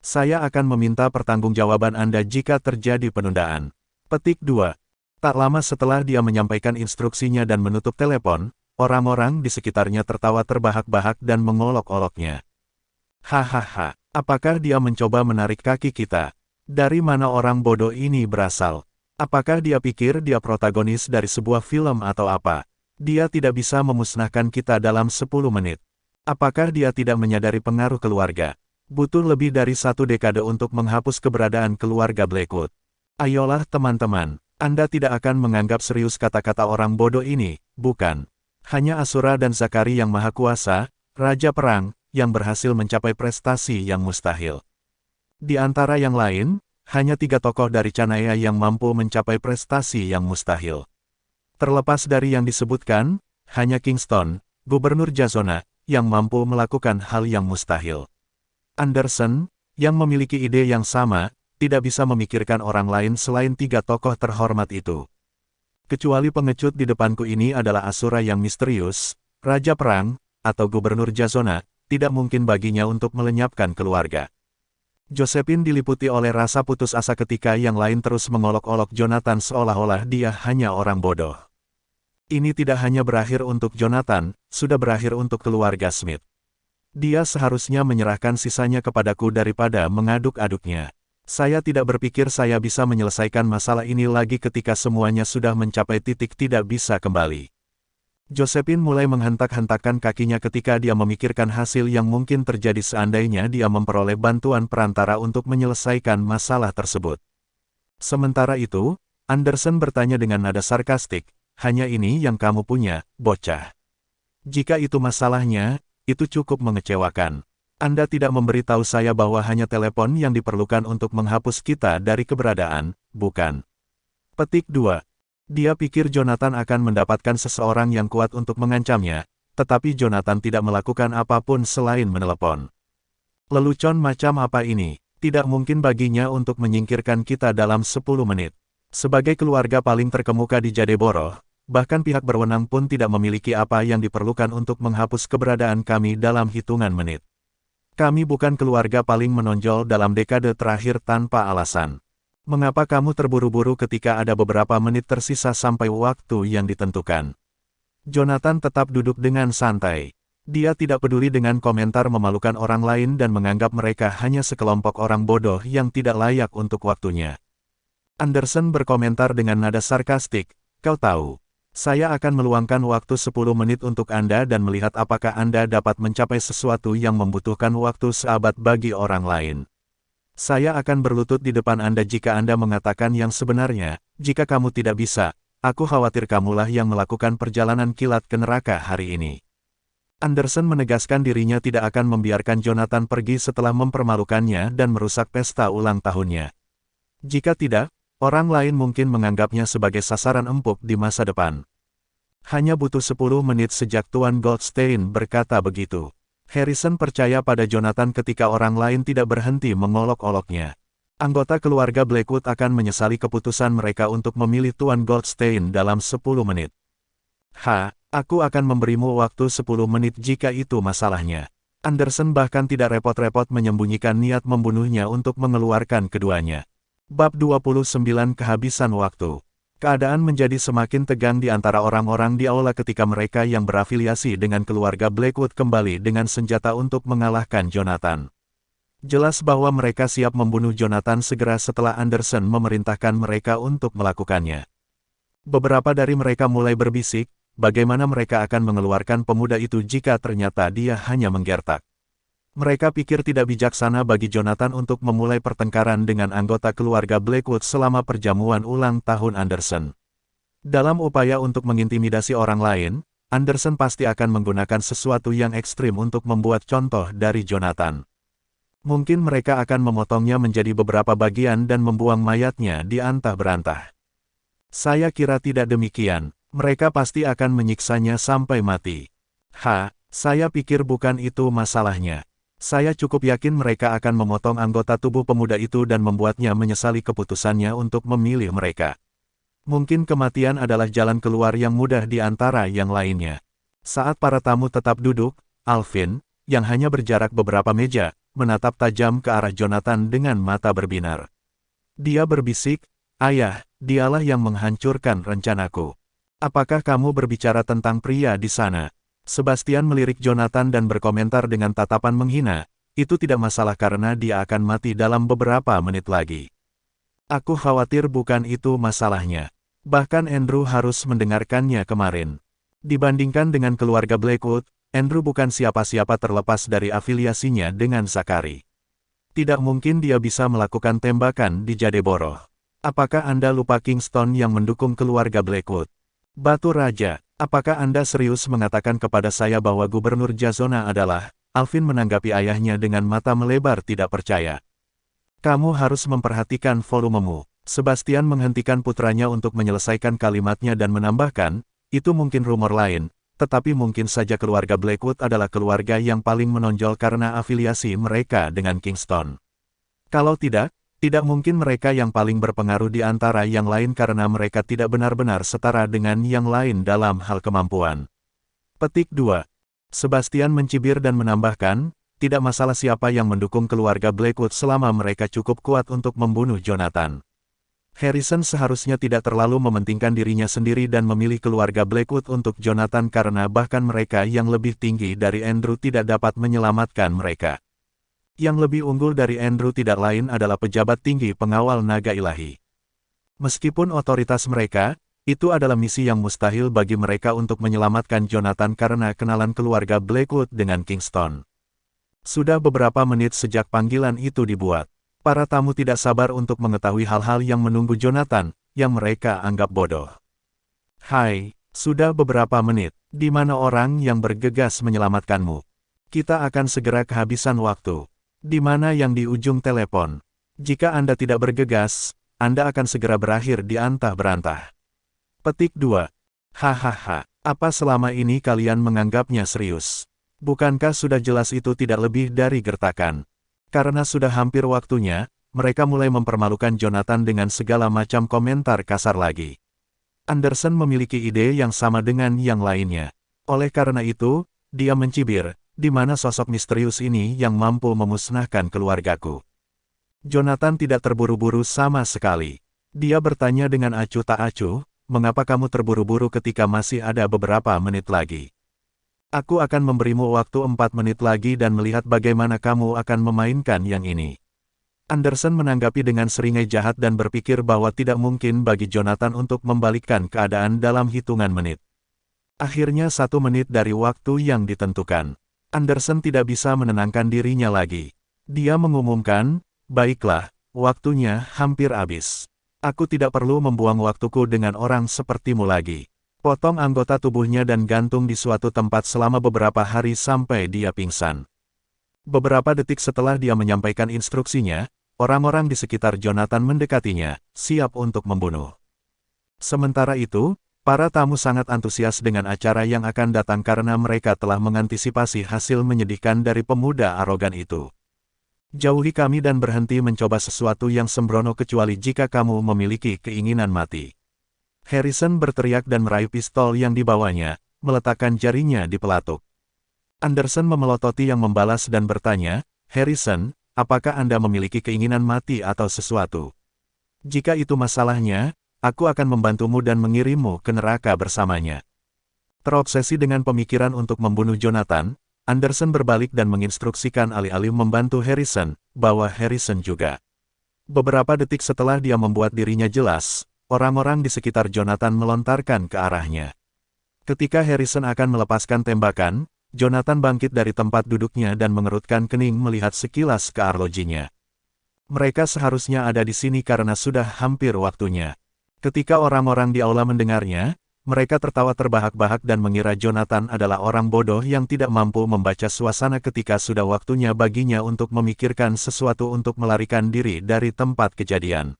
Saya akan meminta pertanggungjawaban Anda jika terjadi penundaan. Petik 2. Tak lama setelah dia menyampaikan instruksinya dan menutup telepon, orang-orang di sekitarnya tertawa terbahak-bahak dan mengolok-oloknya. Hahaha, apakah dia mencoba menarik kaki kita? Dari mana orang bodoh ini berasal? Apakah dia pikir dia protagonis dari sebuah film atau apa? Dia tidak bisa memusnahkan kita dalam 10 menit. Apakah dia tidak menyadari pengaruh keluarga? Butuh lebih dari 1 dekade untuk menghapus keberadaan keluarga Blackwood. Ayolah teman-teman. Anda tidak akan menganggap serius kata-kata orang bodoh ini, bukan? Hanya Asura dan Zakari yang maha kuasa, Raja Perang, yang berhasil mencapai prestasi yang mustahil. Di antara yang lain, hanya 3 tokoh dari Canaya yang mampu mencapai prestasi yang mustahil. Terlepas dari yang disebutkan, hanya Kingston, Gubernur Jazona, yang mampu melakukan hal yang mustahil. Anderson, yang memiliki ide yang sama, tidak bisa memikirkan orang lain selain 3 tokoh terhormat itu. Kecuali pengecut di depanku ini adalah Asura yang misterius, Raja Perang, atau Gubernur Jazona, tidak mungkin baginya untuk melenyapkan keluarga. Josephine diliputi oleh rasa putus asa ketika yang lain terus mengolok-olok Jonathan seolah-olah dia hanya orang bodoh. Ini tidak hanya berakhir untuk Jonathan, sudah berakhir untuk keluarga Smith. Dia seharusnya menyerahkan sisanya kepadaku daripada mengaduk-aduknya. Saya tidak berpikir saya bisa menyelesaikan masalah ini lagi ketika semuanya sudah mencapai titik tidak bisa kembali. Josephine mulai menghentak-hentakkan kakinya ketika dia memikirkan hasil yang mungkin terjadi seandainya dia memperoleh bantuan perantara untuk menyelesaikan masalah tersebut. Sementara itu, Anderson bertanya dengan nada sarkastik, hanya ini yang kamu punya, bocah. Jika itu masalahnya, itu cukup mengecewakan. Anda tidak memberitahu saya bahwa hanya telepon yang diperlukan untuk menghapus kita dari keberadaan, bukan? Petik 2. Dia pikir Jonathan akan mendapatkan seseorang yang kuat untuk mengancamnya, tetapi Jonathan tidak melakukan apapun selain menelepon. Lelucon macam apa ini? Tidak mungkin baginya untuk menyingkirkan kita dalam 10 menit. Sebagai keluarga paling terkemuka di Jadeboroh, bahkan pihak berwenang pun tidak memiliki apa yang diperlukan untuk menghapus keberadaan kami dalam hitungan menit. Kami bukan keluarga paling menonjol dalam dekade terakhir tanpa alasan. Mengapa kamu terburu-buru ketika ada beberapa menit tersisa sampai waktu yang ditentukan? Jonathan tetap duduk dengan santai. Dia tidak peduli dengan komentar memalukan orang lain dan menganggap mereka hanya sekelompok orang bodoh yang tidak layak untuk waktunya. Anderson berkomentar dengan nada sarkastik, kau tahu. Saya akan meluangkan waktu 10 menit untuk Anda dan melihat apakah Anda dapat mencapai sesuatu yang membutuhkan waktu seabad bagi orang lain. Saya akan berlutut di depan Anda jika Anda mengatakan yang sebenarnya, jika kamu tidak bisa, aku khawatir kamulah yang melakukan perjalanan kilat ke neraka hari ini. Anderson menegaskan dirinya tidak akan membiarkan Jonathan pergi setelah mempermalukannya dan merusak pesta ulang tahunnya. Jika tidak, orang lain mungkin menganggapnya sebagai sasaran empuk di masa depan. Hanya butuh 10 menit sejak Tuan Goldstein berkata begitu. Harrison percaya pada Jonathan ketika orang lain tidak berhenti mengolok-oloknya. Anggota keluarga Blackwood akan menyesali keputusan mereka untuk memilih Tuan Goldstein dalam 10 menit. Aku akan memberimu waktu 10 menit jika itu masalahnya. Anderson bahkan tidak repot-repot menyembunyikan niat membunuhnya untuk mengeluarkan keduanya. Bab 29 Kehabisan Waktu. Keadaan menjadi semakin tegang di antara orang-orang di aula ketika mereka yang berafiliasi dengan keluarga Blackwood kembali dengan senjata untuk mengalahkan Jonathan. Jelas bahwa mereka siap membunuh Jonathan segera setelah Anderson memerintahkan mereka untuk melakukannya. Beberapa dari mereka mulai berbisik, bagaimana mereka akan mengeluarkan pemuda itu jika ternyata dia hanya menggertak. Mereka pikir tidak bijaksana bagi Jonathan untuk memulai pertengkaran dengan anggota keluarga Blackwood selama perjamuan ulang tahun Anderson. Dalam upaya untuk mengintimidasi orang lain, Anderson pasti akan menggunakan sesuatu yang ekstrim untuk membuat contoh dari Jonathan. Mungkin mereka akan memotongnya menjadi beberapa bagian dan membuang mayatnya di antah-berantah. Saya kira tidak demikian, mereka pasti akan menyiksanya sampai mati. Saya pikir bukan itu masalahnya. Saya cukup yakin mereka akan memotong anggota tubuh pemuda itu dan membuatnya menyesali keputusannya untuk memilih mereka. Mungkin kematian adalah jalan keluar yang mudah di antara yang lainnya. Saat para tamu tetap duduk, Alvin, yang hanya berjarak beberapa meja, menatap tajam ke arah Jonathan dengan mata berbinar. Dia berbisik, "Ayah, dialah yang menghancurkan rencanaku. Apakah kamu berbicara tentang pria di sana?" Sebastian melirik Jonathan dan berkomentar dengan tatapan menghina, "Itu tidak masalah karena dia akan mati dalam beberapa menit lagi." "Aku khawatir bukan itu masalahnya. Bahkan Andrew harus mendengarkannya kemarin. Dibandingkan dengan keluarga Blackwood, Andrew bukan siapa-siapa terlepas dari afiliasinya dengan Zachary. Tidak mungkin dia bisa melakukan tembakan di Jadeborough. Apakah Anda lupa Kingston yang mendukung keluarga Blackwood? Batu Raja, apakah Anda serius mengatakan kepada saya bahwa Gubernur Jazona adalah?" Alvin menanggapi ayahnya dengan mata melebar tidak percaya. "Kamu harus memperhatikan volumemu." Sebastian menghentikan putranya untuk menyelesaikan kalimatnya dan menambahkan, "Itu mungkin rumor lain, tetapi mungkin saja keluarga Blackwood adalah keluarga yang paling menonjol karena afiliasi mereka dengan Kingston. Kalau tidak mungkin mereka yang paling berpengaruh di antara yang lain karena mereka tidak benar-benar setara dengan yang lain dalam hal kemampuan." Petik 2. Sebastian mencibir dan menambahkan, "Tidak masalah siapa yang mendukung keluarga Blackwood selama mereka cukup kuat untuk membunuh Jonathan." Harrison seharusnya tidak terlalu mementingkan dirinya sendiri dan memilih keluarga Blackwood untuk Jonathan karena bahkan mereka yang lebih tinggi dari Andrew tidak dapat menyelamatkan mereka. Yang lebih unggul dari Andrew tidak lain adalah pejabat tinggi pengawal naga ilahi. Meskipun otoritas mereka, itu adalah misi yang mustahil bagi mereka untuk menyelamatkan Jonathan karena kenalan keluarga Blackwood dengan Kingston. Sudah beberapa menit sejak panggilan itu dibuat. Para tamu tidak sabar untuk mengetahui hal-hal yang menunggu Jonathan, yang mereka anggap bodoh. Sudah beberapa menit, di mana orang yang bergegas menyelamatkanmu? Kita akan segera kehabisan waktu. Di mana yang di ujung telepon? Jika Anda tidak bergegas, Anda akan segera berakhir di antah-berantah. Petik 2. Apa selama ini kalian menganggapnya serius? Bukankah sudah jelas itu tidak lebih dari gertakan? Karena sudah hampir waktunya, mereka mulai mempermalukan Jonathan dengan segala macam komentar kasar lagi. Anderson memiliki ide yang sama dengan yang lainnya. Oleh karena itu, dia mencibir, "Di mana sosok misterius ini yang mampu memusnahkan keluargaku?" Jonathan tidak terburu-buru sama sekali. Dia bertanya dengan acuh tak acuh, "Mengapa kamu terburu-buru ketika masih ada beberapa menit lagi? Aku akan memberimu waktu 4 menit lagi dan melihat bagaimana kamu akan memainkan yang ini." Anderson menanggapi dengan seringai jahat dan berpikir bahwa tidak mungkin bagi Jonathan untuk membalikkan keadaan dalam hitungan menit. Akhirnya 1 menit dari waktu yang ditentukan. Anderson tidak bisa menenangkan dirinya lagi. Dia mengumumkan, "Baiklah, waktunya hampir habis. Aku tidak perlu membuang waktuku dengan orang sepertimu lagi. Potong anggota tubuhnya dan gantung di suatu tempat selama beberapa hari sampai dia pingsan. Beberapa detik setelah dia menyampaikan instruksinya, orang-orang di sekitar Jonathan mendekatinya, siap untuk membunuh. Sementara itu, para tamu sangat antusias dengan acara yang akan datang karena mereka telah mengantisipasi hasil menyedihkan dari pemuda arogan itu. Jauhi kami dan berhenti mencoba sesuatu yang sembrono kecuali jika kamu memiliki keinginan mati. Harrison berteriak dan meraih pistol yang dibawanya, meletakkan jarinya di pelatuk. Anderson memelototi yang membalas dan bertanya, Harrison, apakah Anda memiliki keinginan mati atau sesuatu? Jika itu masalahnya, aku akan membantumu dan mengirimmu ke neraka bersamanya. Terobsesi dengan pemikiran untuk membunuh Jonathan, Anderson berbalik dan menginstruksikan alih-alih membantu Harrison, bahwa Harrison juga. Beberapa detik setelah dia membuat dirinya jelas, orang-orang di sekitar Jonathan melontarkan ke arahnya. Ketika Harrison akan melepaskan tembakan, Jonathan bangkit dari tempat duduknya dan mengerutkan kening melihat sekilas ke arlojinya. Mereka seharusnya ada di sini karena sudah hampir waktunya. Ketika orang-orang di aula mendengarnya, mereka tertawa terbahak-bahak dan mengira Jonathan adalah orang bodoh yang tidak mampu membaca suasana ketika sudah waktunya baginya untuk memikirkan sesuatu untuk melarikan diri dari tempat kejadian.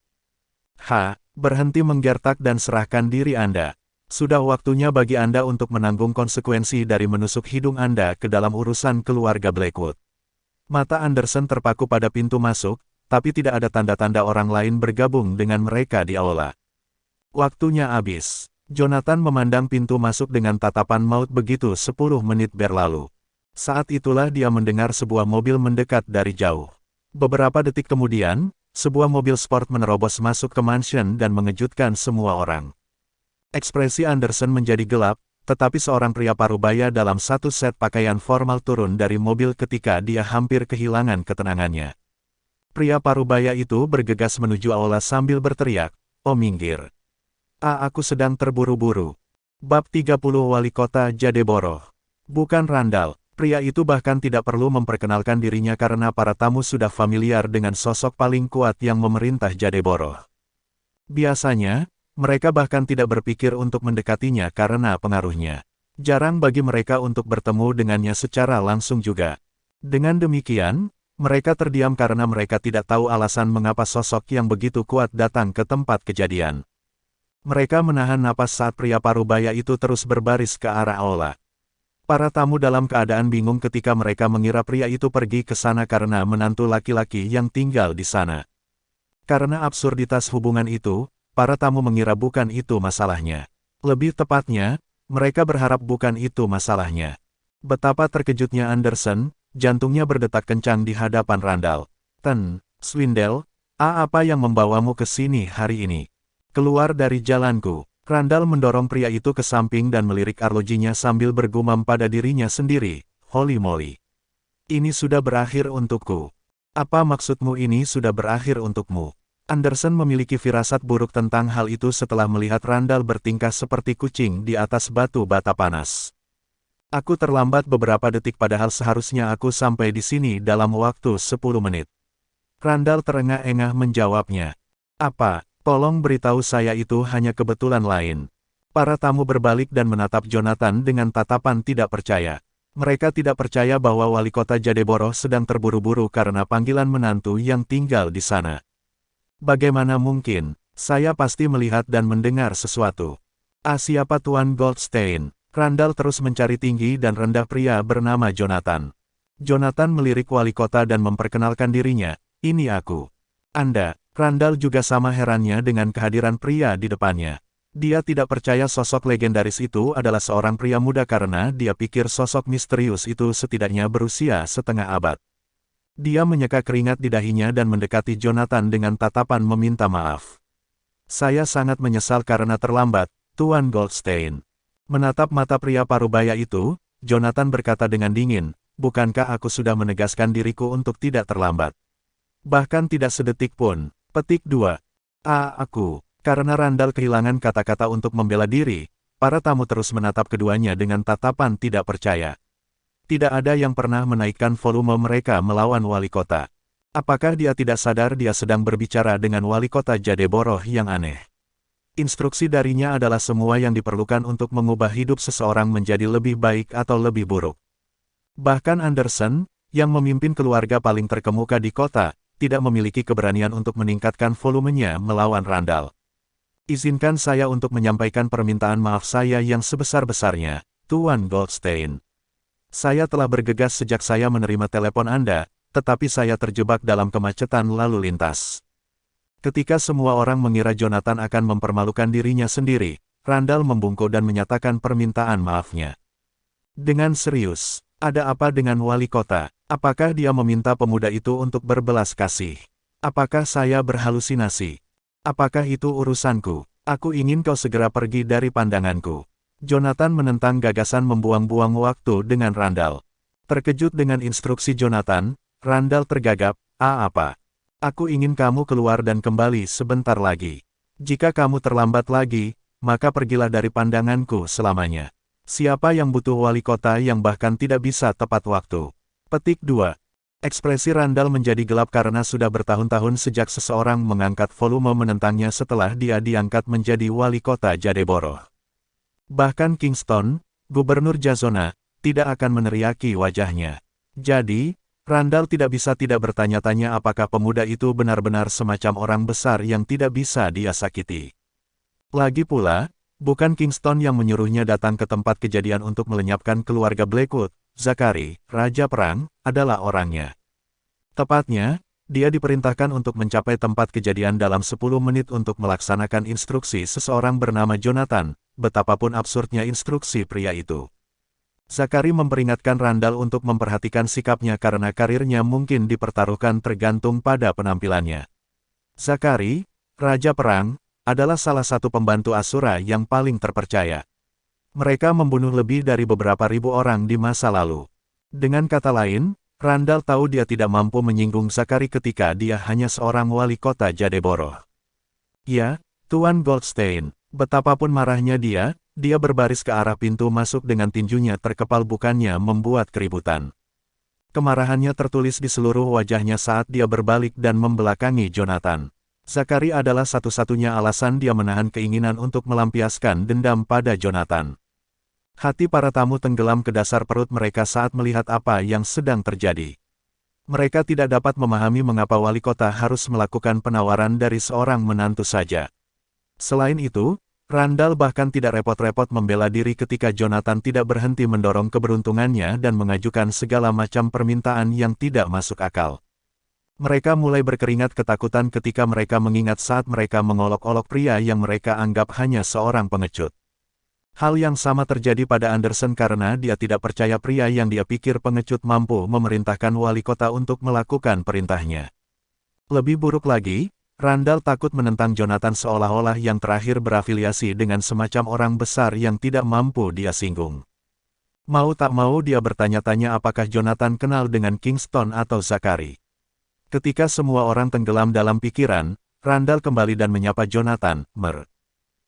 Berhenti menggertak dan serahkan diri Anda. Sudah waktunya bagi Anda untuk menanggung konsekuensi dari menusuk hidung Anda ke dalam urusan keluarga Blackwood. Mata Anderson terpaku pada pintu masuk, tapi tidak ada tanda-tanda orang lain bergabung dengan mereka di aula. Waktunya habis. Jonathan memandang pintu masuk dengan tatapan maut begitu 10 menit berlalu. Saat itulah dia mendengar sebuah mobil mendekat dari jauh. Beberapa detik kemudian, sebuah mobil sport menerobos masuk ke mansion dan mengejutkan semua orang. Ekspresi Anderson menjadi gelap, tetapi seorang pria parubaya dalam satu set pakaian formal turun dari mobil ketika dia hampir kehilangan ketenangannya. Pria parubaya itu bergegas menuju aula sambil berteriak, "Oh minggir. Aku sedang terburu-buru." Bab 30 Wali Kota Jadeborough. Bukan Randall. Pria itu bahkan tidak perlu memperkenalkan dirinya karena para tamu sudah familiar dengan sosok paling kuat yang memerintah Jadeborough. Biasanya, mereka bahkan tidak berpikir untuk mendekatinya karena pengaruhnya. Jarang bagi mereka untuk bertemu dengannya secara langsung juga. Dengan demikian, mereka terdiam karena mereka tidak tahu alasan mengapa sosok yang begitu kuat datang ke tempat kejadian. Mereka menahan napas saat pria parubaya itu terus berbaris ke arah aula. Para tamu dalam keadaan bingung ketika mereka mengira pria itu pergi ke sana karena menantu laki-laki yang tinggal di sana. Karena absurditas hubungan itu, para tamu mengira bukan itu masalahnya. Lebih tepatnya, mereka berharap bukan itu masalahnya. Betapa terkejutnya Anderson, jantungnya berdetak kencang di hadapan Randall. Swindle, apa yang membawamu ke sini hari ini? Keluar dari jalanku." Randall mendorong pria itu ke samping dan melirik arlojinya sambil bergumam pada dirinya sendiri, "Holy moly. Ini sudah berakhir untukku." "Apa maksudmu ini sudah berakhir untukmu?" Anderson memiliki firasat buruk tentang hal itu setelah melihat Randall bertingkah seperti kucing di atas batu bata panas. "Aku terlambat beberapa detik padahal seharusnya aku sampai di sini dalam waktu 10 menit. Randall terengah-engah menjawabnya. "Apa? Tolong beritahu saya itu hanya kebetulan lain." Para tamu berbalik dan menatap Jonathan dengan tatapan tidak percaya. Mereka tidak percaya bahwa wali kota Jadeborough sedang terburu-buru karena panggilan menantu yang tinggal di sana. "Bagaimana mungkin? Saya pasti melihat dan mendengar sesuatu." Siapa Tuan Goldstein?" Randall terus mencari tinggi dan rendah pria bernama Jonathan. Jonathan melirik wali kota dan memperkenalkan dirinya, "Ini aku." "Anda?" Randall juga sama herannya dengan kehadiran pria di depannya. Dia tidak percaya sosok legendaris itu adalah seorang pria muda karena dia pikir sosok misterius itu setidaknya berusia setengah abad. Dia menyeka keringat di dahinya dan mendekati Jonathan dengan tatapan meminta maaf. "Saya sangat menyesal karena terlambat, Tuan Goldstein." Menatap mata pria parubaya itu, Jonathan berkata dengan dingin, "Bukankah aku sudah menegaskan diriku untuk tidak terlambat? Bahkan tidak sedetik pun." Petik 2. Aku. Karena Randall kehilangan kata-kata untuk membela diri, para tamu terus menatap keduanya dengan tatapan tidak percaya. Tidak ada yang pernah menaikkan volume mereka melawan wali kota. Apakah dia tidak sadar dia sedang berbicara dengan wali kota Jadeboroh yang aneh? Instruksi darinya adalah semua yang diperlukan untuk mengubah hidup seseorang menjadi lebih baik atau lebih buruk. Bahkan Anderson, yang memimpin keluarga paling terkemuka di kota, tidak memiliki keberanian untuk meningkatkan volumenya melawan Randall. Izinkan saya untuk menyampaikan permintaan maaf saya yang sebesar-besarnya, Tuan Goldstein. Saya telah bergegas sejak saya menerima telepon Anda, tetapi saya terjebak dalam kemacetan lalu lintas. Ketika semua orang mengira Jonathan akan mempermalukan dirinya sendiri, Randall membungkuk dan menyatakan permintaan maafnya. Dengan serius, ada apa dengan wali kota? Apakah dia meminta pemuda itu untuk berbelas kasih? Apakah saya berhalusinasi? Apakah itu urusanku? Aku ingin kau segera pergi dari pandanganku. Jonathan menentang gagasan membuang-buang waktu dengan Randall. Terkejut dengan instruksi Jonathan, Randall tergagap, apa? Aku ingin kamu keluar dan kembali sebentar lagi. Jika kamu terlambat lagi, maka pergilah dari pandanganku selamanya. Siapa yang butuh wali kota yang bahkan tidak bisa tepat waktu? Petik 2. Ekspresi Randall menjadi gelap karena sudah bertahun-tahun sejak seseorang mengangkat volume menentangnya setelah dia diangkat menjadi wali kota Jadeboroh. Bahkan Kingston, Gubernur Jazona, tidak akan meneriaki wajahnya. Jadi, Randall tidak bisa tidak bertanya-tanya apakah pemuda itu benar-benar semacam orang besar yang tidak bisa dia sakiti. Lagi pula, bukan Kingston yang menyuruhnya datang ke tempat kejadian untuk melenyapkan keluarga Blackwood. Zachary, Raja Perang, adalah orangnya. Tepatnya, dia diperintahkan untuk mencapai tempat kejadian dalam 10 menit untuk melaksanakan instruksi seseorang bernama Jonathan, betapapun absurdnya instruksi pria itu. Zachary memperingatkan Randall untuk memperhatikan sikapnya karena karirnya mungkin dipertaruhkan tergantung pada penampilannya. Zachary, Raja Perang, adalah salah satu pembantu Asura yang paling terpercaya. Mereka membunuh lebih dari beberapa ribu orang di masa lalu. Dengan kata lain, Randall tahu dia tidak mampu menyinggung Zachary ketika dia hanya seorang wali kota Jadeboroh. Ya, Tuan Goldstein, betapapun marahnya dia berbaris ke arah pintu masuk dengan tinjunya terkepal bukannya membuat keributan. Kemarahannya tertulis di seluruh wajahnya saat dia berbalik dan membelakangi Jonathan. Zachary adalah satu-satunya alasan dia menahan keinginan untuk melampiaskan dendam pada Jonathan. Hati para tamu tenggelam ke dasar perut mereka saat melihat apa yang sedang terjadi. Mereka tidak dapat memahami mengapa wali kota harus melakukan penawaran dari seorang menantu saja. Selain itu, Randall bahkan tidak repot-repot membela diri ketika Jonathan tidak berhenti mendorong keberuntungannya dan mengajukan segala macam permintaan yang tidak masuk akal. Mereka mulai berkeringat ketakutan ketika mereka mengingat saat mereka mengolok-olok pria yang mereka anggap hanya seorang pengecut. Hal yang sama terjadi pada Anderson karena dia tidak percaya pria yang dia pikir pengecut mampu memerintahkan wali kota untuk melakukan perintahnya. Lebih buruk lagi, Randall takut menentang Jonathan seolah-olah yang terakhir berafiliasi dengan semacam orang besar yang tidak mampu dia singgung. Mau tak mau dia bertanya-tanya apakah Jonathan kenal dengan Kingston atau Zachary. Ketika semua orang tenggelam dalam pikiran, Randall kembali dan menyapa Jonathan,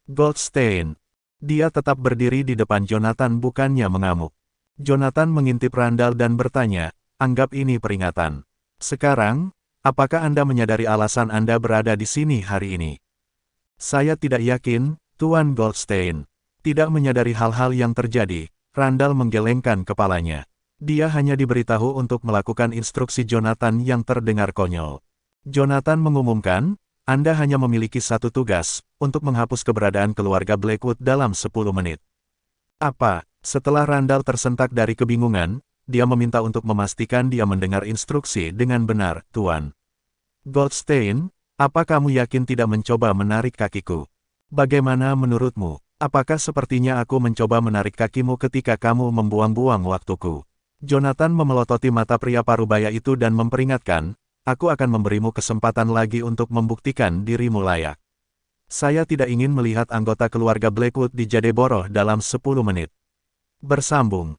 Goldstein. Dia tetap berdiri di depan Jonathan bukannya mengamuk. Jonathan mengintip Randall dan bertanya, anggap ini peringatan. Sekarang, apakah Anda menyadari alasan Anda berada di sini hari ini? Saya tidak yakin, Tuan Goldstein. Tidak menyadari hal-hal yang terjadi, Randall menggelengkan kepalanya. Dia hanya diberitahu untuk melakukan instruksi Jonathan yang terdengar konyol. Jonathan mengumumkan, Anda hanya memiliki satu tugas, untuk menghapus keberadaan keluarga Blackwood dalam 10 menit. Apa? Setelah Randall tersentak dari kebingungan, dia meminta untuk memastikan dia mendengar instruksi dengan benar, Tuan. Goldstein, apa kamu yakin tidak mencoba menarik kakiku? Bagaimana menurutmu? Apakah sepertinya aku mencoba menarik kakimu ketika kamu membuang-buang waktuku? Jonathan memelototi mata pria parubaya itu dan memperingatkan, aku akan memberimu kesempatan lagi untuk membuktikan dirimu layak. Saya tidak ingin melihat anggota keluarga Blackwood di Jadeboroh dalam 10 menit. Bersambung.